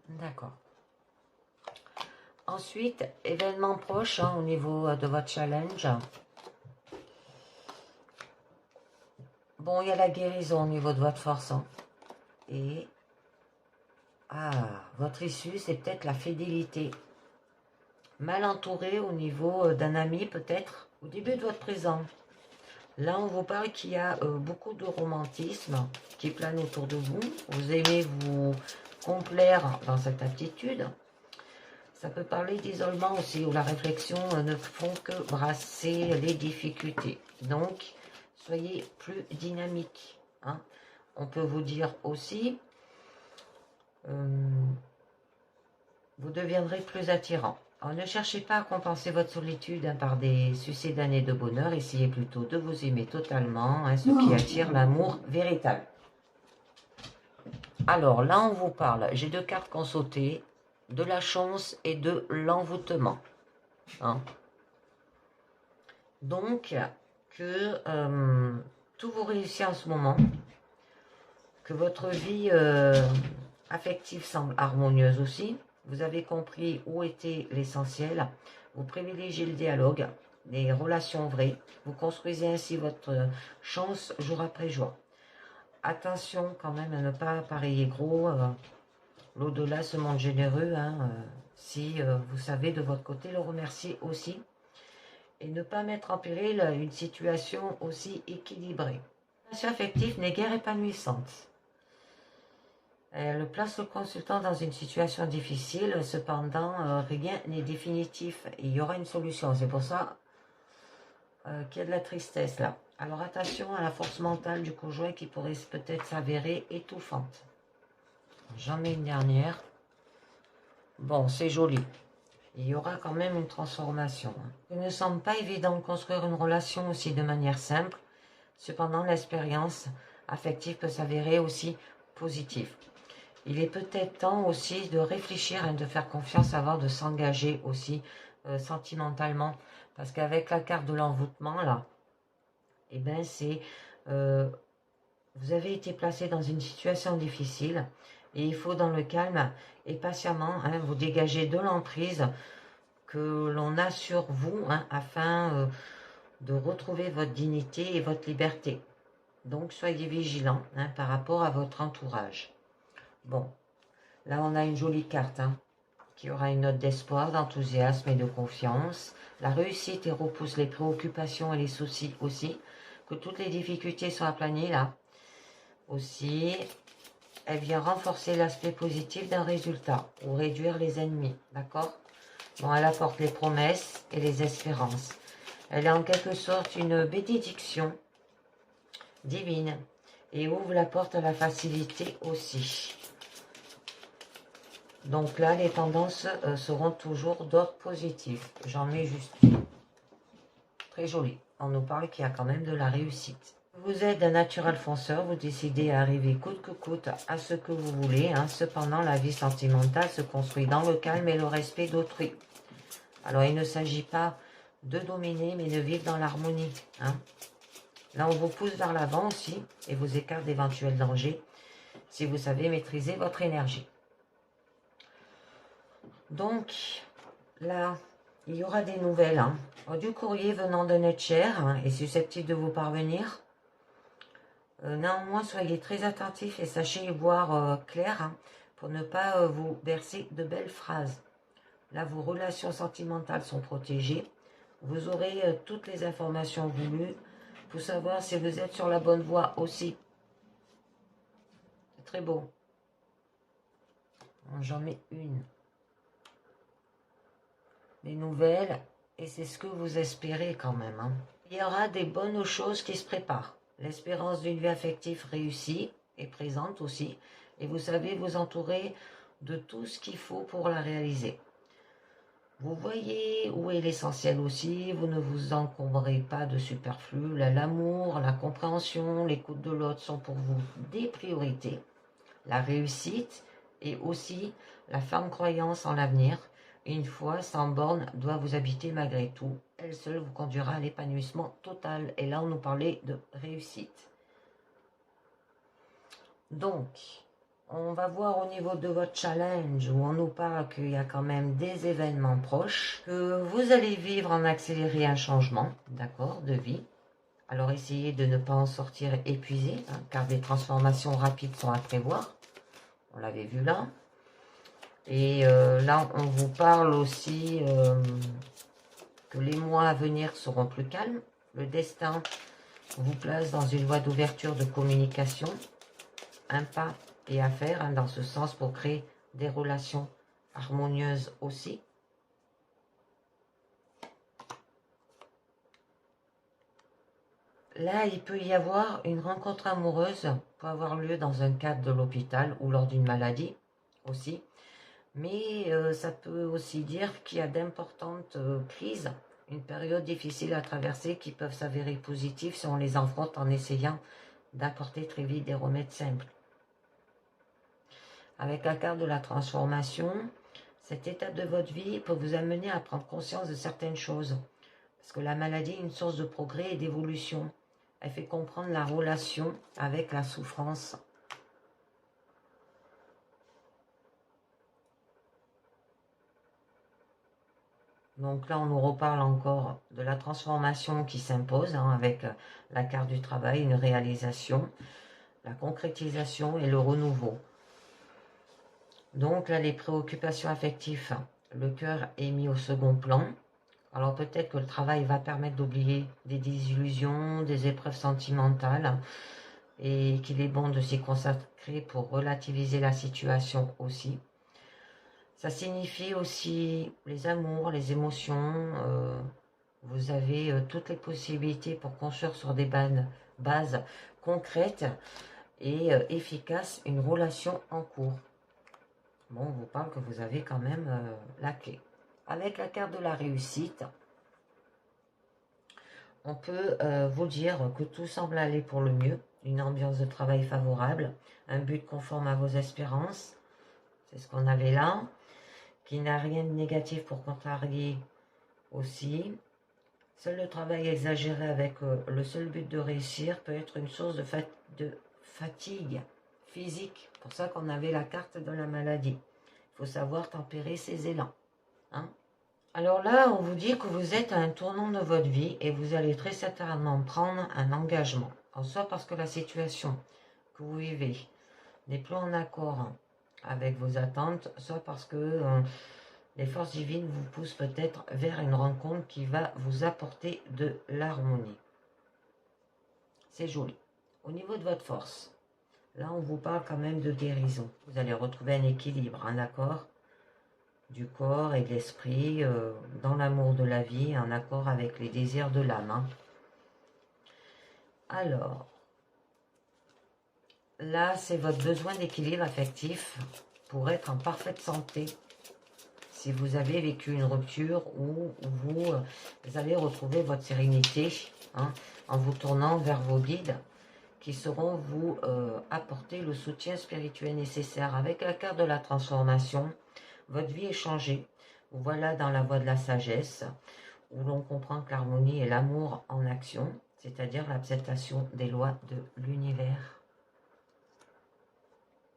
D'accord. Ensuite, événement proche au niveau de votre challenge. Bon, il y a la guérison au niveau de votre force. Et, votre issue, c'est peut-être la fidélité. Mal entouré au niveau d'un ami, peut-être, au début de votre présent. Là, on vous parle qu'il y a beaucoup de romantisme qui plane autour de vous. Vous aimez vous complaire dans cette attitude. Ça peut parler d'isolement aussi, où la réflexion ne font que brasser les difficultés. Donc, soyez plus dynamique. Hein. On peut vous dire aussi, vous deviendrez plus attirant. Alors, ne cherchez pas à compenser votre solitude par des succès d'années de bonheur. Essayez plutôt de vous aimer totalement, ce qui attire l'amour véritable. Alors, là, on vous parle. J'ai 2 cartes qu'on sauté. De la chance et de l'envoûtement. Hein. Donc, que tout vous réussit en ce moment, que votre vie affective semble harmonieuse aussi. Vous avez compris où était l'essentiel. Vous privilégiez le dialogue, les relations vraies. Vous construisez ainsi votre chance jour après jour. Attention quand même à ne pas appareiller gros. L'au-delà se montre généreux. Si vous savez de votre côté le remercier aussi. Et ne pas mettre en péril une situation aussi équilibrée. La relation affective n'est guère épanouissante. Elle place le consultant dans une situation difficile, cependant, rien n'est définitif. Il y aura une solution, c'est pour ça qu'il y a de la tristesse là. Alors attention à la force mentale du conjoint qui pourrait peut-être s'avérer étouffante. J'en mets une dernière. Bon, c'est joli. Il y aura quand même une transformation. Il ne semble pas évident de construire une relation aussi de manière simple. Cependant, l'expérience affective peut s'avérer aussi positive. Il est peut-être temps aussi de réfléchir et de faire confiance avant de s'engager aussi sentimentalement. Parce qu'avec la carte de l'envoûtement, là, eh ben c'est... vous avez été placé dans une situation difficile et il faut dans le calme et patiemment vous dégager de l'emprise que l'on a sur vous afin de retrouver votre dignité et votre liberté. Donc soyez vigilants par rapport à votre entourage. Bon, là on a une jolie carte qui aura une note d'espoir, d'enthousiasme et de confiance. La réussite et repousse les préoccupations et les soucis aussi. Que toutes les difficultés soient aplanies là. Aussi, elle vient renforcer l'aspect positif d'un résultat ou réduire les ennemis, d'accord? Bon, elle apporte les promesses et les espérances. Elle est en quelque sorte une bénédiction divine et ouvre la porte à la facilité aussi. Donc là, les tendances seront toujours d'ordre positif. J'en mets juste une. Très jolie. On nous parle qu'il y a quand même de la réussite. Vous êtes un naturel fonceur, vous décidez à arriver coûte que coûte à ce que vous voulez. Cependant, la vie sentimentale se construit dans le calme et le respect d'autrui. Alors, il ne s'agit pas de dominer, mais de vivre dans l'harmonie. Là, on vous pousse vers l'avant aussi et vous écarte d'éventuels dangers si vous savez maîtriser votre énergie. Donc, là, il y aura des nouvelles. Du courrier venant de notre cher est susceptible de vous parvenir. Néanmoins, soyez très attentifs et sachez y voir clair pour ne pas vous bercer de belles phrases. Là, vos relations sentimentales sont protégées. Vous aurez toutes les informations voulues pour savoir si vous êtes sur la bonne voie aussi. C'est très beau. J'en mets une. Des nouvelles, et c'est ce que vous espérez quand même. Il y aura des bonnes choses qui se préparent. L'espérance d'une vie affective réussie est présente aussi, et vous savez vous entourer de tout ce qu'il faut pour la réaliser. Vous voyez où est l'essentiel aussi, vous ne vous encombrez pas de superflu. L'amour, la compréhension, l'écoute de l'autre sont pour vous des priorités. La réussite et aussi la ferme croyance en l'avenir, une foi sans borne doit vous habiter malgré tout. Elle seule vous conduira à l'épanouissement total. Et là, on nous parlait de réussite. Donc, on va voir au niveau de votre challenge où on nous parle qu'il y a quand même des événements proches, que vous allez vivre en accéléré un changement, d'accord, de vie. Alors essayez de ne pas en sortir épuisé, hein, car des transformations rapides sont à prévoir. On l'avait vu là. Et là, on vous parle aussi que les mois à venir seront plus calmes. Le destin vous place dans une voie d'ouverture de communication. Un pas et à faire hein, dans ce sens pour créer des relations harmonieuses aussi. Là, il peut y avoir une rencontre amoureuse, peut avoir lieu dans un cadre de l'hôpital ou lors d'une maladie aussi. Mais ça peut aussi dire qu'il y a d'importantes crises, une période difficile à traverser qui peuvent s'avérer positives si on les affronte en essayant d'apporter très vite des remèdes simples. Avec la carte de la transformation, cette étape de votre vie peut vous amener à prendre conscience de certaines choses. Parce que la maladie est une source de progrès et d'évolution. Elle fait comprendre la relation avec la souffrance. Donc là, on nous reparle encore de la transformation qui s'impose hein, avec la carte du travail, une réalisation, la concrétisation et le renouveau. Donc là, les préoccupations affectives, le cœur est mis au second plan. Alors peut-être que le travail va permettre d'oublier des désillusions, des épreuves sentimentales et qu'il est bon de s'y consacrer pour relativiser la situation aussi. Ça signifie aussi les amours, les émotions. Vous avez toutes les possibilités pour construire sur des bases concrètes et efficaces une relation en cours. Bon, on vous parle que vous avez quand même la clé. Avec la carte de la réussite, on peut vous dire que tout semble aller pour le mieux. Une ambiance de travail favorable, un but conforme à vos espérances. C'est ce qu'on avait là. Qui n'a rien de négatif pour contrarier aussi. Seul le travail exagéré avec le seul but de réussir peut être une source de fatigue physique. C'est pour ça qu'on avait la carte de la maladie. Il faut savoir tempérer ses élans. Hein. Alors là, on vous dit que vous êtes à un tournant de votre vie et vous allez très certainement prendre un engagement. Soit parce que la situation que vous vivez n'est plus en accord avec vos attentes, soit parce que les forces divines vous poussent peut-être vers une rencontre qui va vous apporter de l'harmonie. C'est joli. Au niveau de votre force, là on vous parle quand même de guérison. Vous allez retrouver un équilibre, un accord du corps et de l'esprit, dans l'amour de la vie, en accord avec les désirs de l'âme. Hein. Alors, là c'est votre besoin d'équilibre affectif pour être en parfaite santé. Si vous avez vécu une rupture où vous allez retrouver votre sérénité hein, en vous tournant vers vos guides qui sauront vous apporter le soutien spirituel nécessaire. Avec la carte de la transformation, votre vie est changée. Vous voilà dans la voie de la sagesse où l'on comprend que l'harmonie est l'amour en action, c'est-à-dire l'acceptation des lois de l'univers.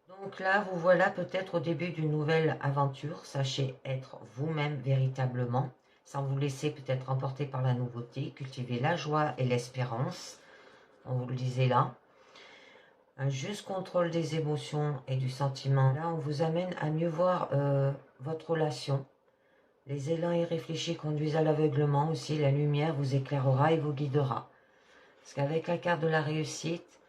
Donc là, vous voilà peut-être au début d'une nouvelle aventure. Sachez être vous-même véritablement, sans vous laisser peut-être emporter par la nouveauté. Cultivez la joie et l'espérance. On vous le disait là. Un juste contrôle des émotions et du sentiment. Là, on vous amène à mieux voir votre relation. Les élans irréfléchis conduisent à l'aveuglement aussi. La lumière vous éclairera et vous guidera. Parce qu'avec la carte de la réussite,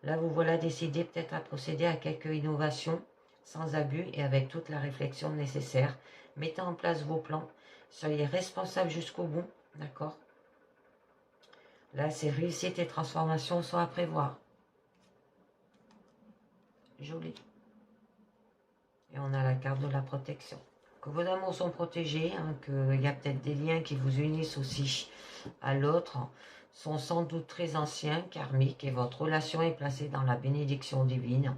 là, vous voilà décidé peut-être à procéder à quelques innovations sans abus et avec toute la réflexion nécessaire. Mettez en place vos plans. Soyez responsable jusqu'au bout. D'accord? Là, ces réussites et transformations sont à prévoir. Joli. Et on a la carte de la protection. que vos amours sont protégés, hein, qu'il y a peut-être des liens qui vous unissent aussi à l'autre, sont sans doute très anciens, karmiques, et votre relation est placée dans la bénédiction divine.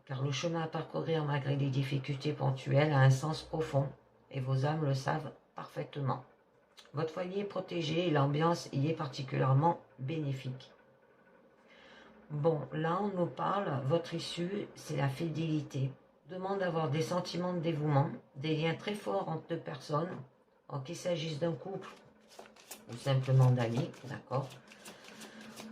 Car le chemin à parcourir malgré les difficultés ponctuelles a un sens profond, et vos âmes le savent parfaitement. Votre foyer est protégé et l'ambiance y est particulièrement bénéfique. Bon, là on nous parle, votre issue, c'est la fidélité. Demande d'avoir des sentiments de dévouement, des liens très forts entre deux personnes, qu'il s'agisse d'un couple ou simplement d'amis, d'accord.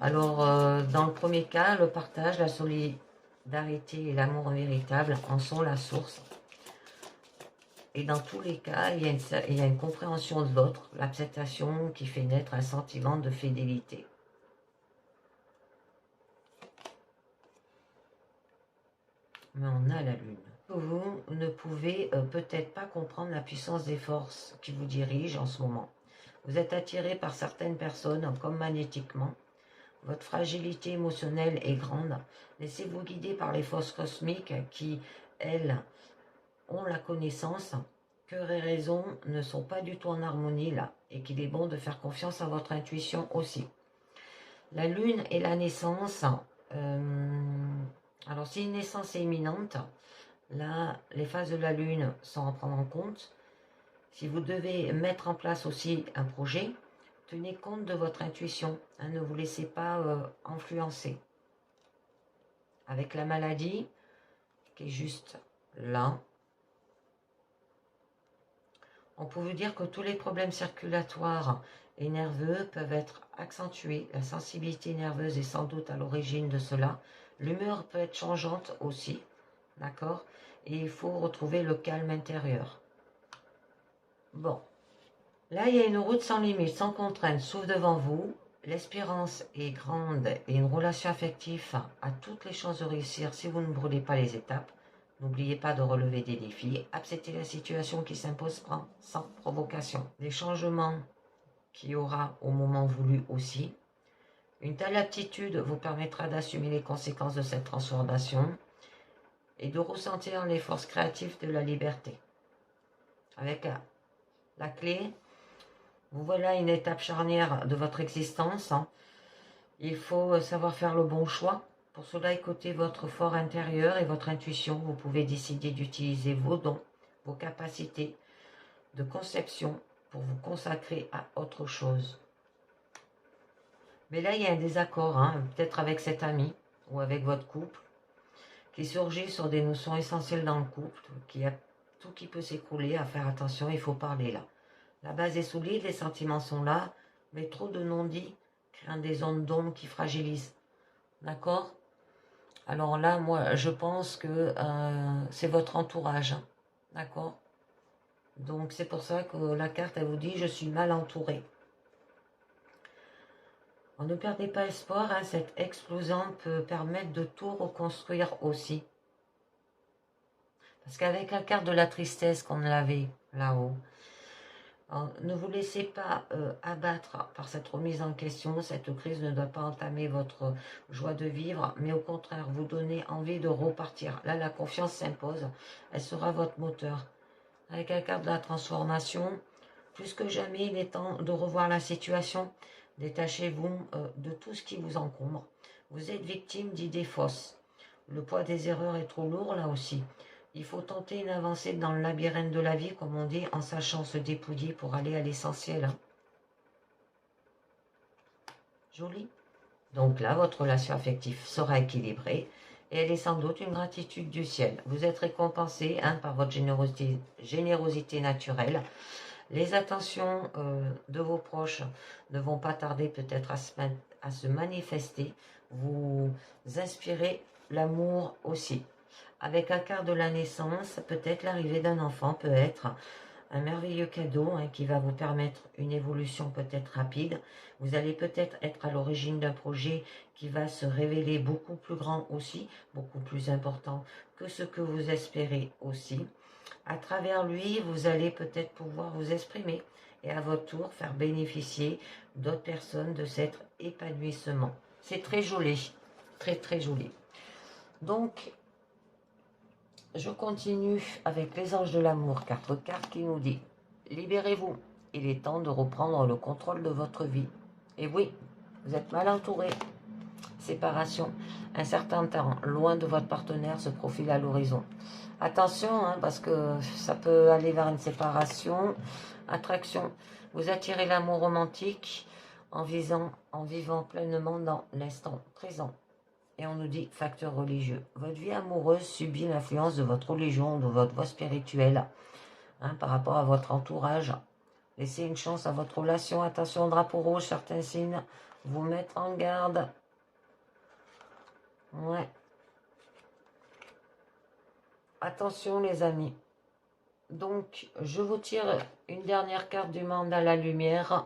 Alors, dans le premier cas, le partage, la solidarité et l'amour véritable en sont la source. Et dans tous les cas, il y a une compréhension de l'autre, l'acceptation qui fait naître un sentiment de fidélité. Mais on a la lune. Vous ne pouvez peut-être pas comprendre la puissance des forces qui vous dirigent en ce moment. Vous êtes attiré par certaines personnes comme magnétiquement. Votre fragilité émotionnelle est grande. Laissez-vous guider par les forces cosmiques qui, elles, ont la connaissance que les raisons ne sont pas du tout en harmonie là et qu'il est bon de faire confiance à votre intuition aussi. La lune et la naissance, alors si une naissance est imminente, là les phases de la lune sont à prendre en compte. Si vous devez mettre en place aussi un projet, tenez compte de votre intuition, hein, ne vous laissez pas influencer. Avec la maladie qui est juste là, on peut vous dire que tous les problèmes circulatoires et nerveux peuvent être accentués. La sensibilité nerveuse est sans doute à l'origine de cela. L'humeur peut être changeante aussi, d'accord? Et il faut retrouver le calme intérieur. Bon, là il y a une route sans limite, sans contrainte, s'ouvre devant vous. L'espérance est grande et une relation affective a toutes les chances de réussir si vous ne brûlez pas les étapes. N'oubliez pas de relever des défis, accepter la situation qui s'impose sans provocation. Les changements qu'il y aura au moment voulu aussi. Une telle aptitude vous permettra d'assumer les conséquences de cette transformation et de ressentir les forces créatives de la liberté. Avec la clé, vous voilà une étape charnière de votre existence. Il faut savoir faire le bon choix. Pour cela, écoutez votre fort intérieur et votre intuition. Vous pouvez décider d'utiliser vos dons, vos capacités de conception pour vous consacrer à autre chose. Mais là, il y a un désaccord, hein, peut-être avec cet ami ou avec votre couple, qui surgit sur des notions essentielles dans le couple, qui a tout qui peut s'écrouler, à faire attention, il faut parler là. La base est solide, les sentiments sont là, mais trop de non-dits créent des ondes d'ombre qui fragilisent. D'accord? Alors là, moi, je pense que c'est votre entourage. D'accord? Donc, c'est pour ça que la carte, elle vous dit « Je suis mal entouré ». Ne perdez pas espoir, hein, cette explosion peut permettre de tout reconstruire aussi. Parce qu'avec la carte de la tristesse qu'on avait là-haut, ne vous laissez pas abattre par cette remise en question. Cette crise ne doit pas entamer votre joie de vivre, mais au contraire, vous donner envie de repartir. Là, la confiance s'impose. Elle sera votre moteur. Avec la carte de la transformation, plus que jamais, il est temps de revoir la situation. Détachez-vous de tout ce qui vous encombre. Vous êtes victime d'idées fausses. Le poids des erreurs est trop lourd là aussi. Il faut tenter une avancée dans le labyrinthe de la vie, comme on dit, en sachant se dépouiller pour aller à l'essentiel. Hein. Joli. Donc là, votre relation affective sera équilibrée et elle est sans doute une gratitude du ciel. Vous êtes récompensé, hein, par votre générosité naturelle. Les attentions de vos proches ne vont pas tarder peut-être à se manifester. Vous inspirez l'amour aussi. Avec la carte de la naissance, peut-être l'arrivée d'un enfant peut être un merveilleux cadeau, hein, qui va vous permettre une évolution peut-être rapide. Vous allez peut-être être à l'origine d'un projet qui va se révéler beaucoup plus grand aussi, beaucoup plus important que ce que vous espérez aussi. À travers lui, vous allez peut-être pouvoir vous exprimer et à votre tour faire bénéficier d'autres personnes de cet épanouissement. C'est très joli, très très joli. Donc, je continue avec les anges de l'amour, 4 cartes qui nous dit « Libérez-vous, il est temps de reprendre le contrôle de votre vie. » Et oui, vous êtes mal entouré. Séparation, un certain temps, loin de votre partenaire se profile à l'horizon. Attention, hein, parce que ça peut aller vers une séparation. Attraction, vous attirez l'amour romantique en vivant pleinement dans l'instant présent. Et on nous dit facteur religieux. Votre vie amoureuse subit l'influence de votre religion, de votre voie spirituelle, hein, par rapport à votre entourage. Laissez une chance à votre relation. Attention, drapeau rouge, certains signes vous mettent en garde. Ouais. Attention les amis. Donc, je vous tire une dernière carte du monde à la lumière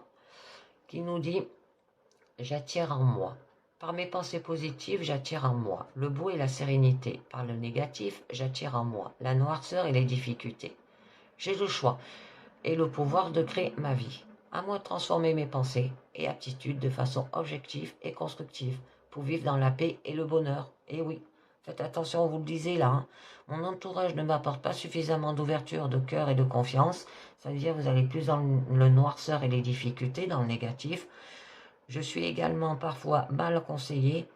qui nous dit « J'attire en moi. Par mes pensées positives, j'attire en moi le beau et la sérénité. Par le négatif, j'attire en moi la noirceur et les difficultés. J'ai le choix et le pouvoir de créer ma vie. À moi de transformer mes pensées et aptitudes de façon objective et constructive pour vivre dans la paix et le bonheur. Et oui, faites attention, vous le disiez là, hein. Mon entourage ne m'apporte pas suffisamment d'ouverture, de cœur et de confiance. Ça veut dire que vous allez plus dans le noirceur et les difficultés, dans le négatif. Je suis également parfois mal conseillé.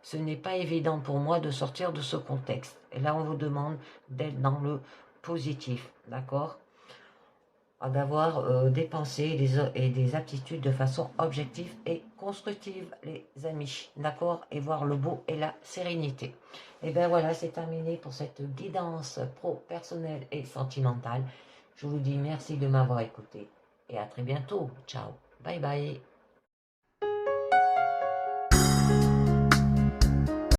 Ce n'est pas évident pour moi de sortir de ce contexte. Et là, on vous demande d'être dans le positif, d'accord ? D'avoir des pensées et des aptitudes de façon objective et constructive, les amis, d'accord, et voir le beau et la sérénité. Et bien voilà, c'est terminé pour cette guidance pro-personnelle et sentimentale. Je vous dis merci de m'avoir écouté et à très bientôt. Ciao, bye bye.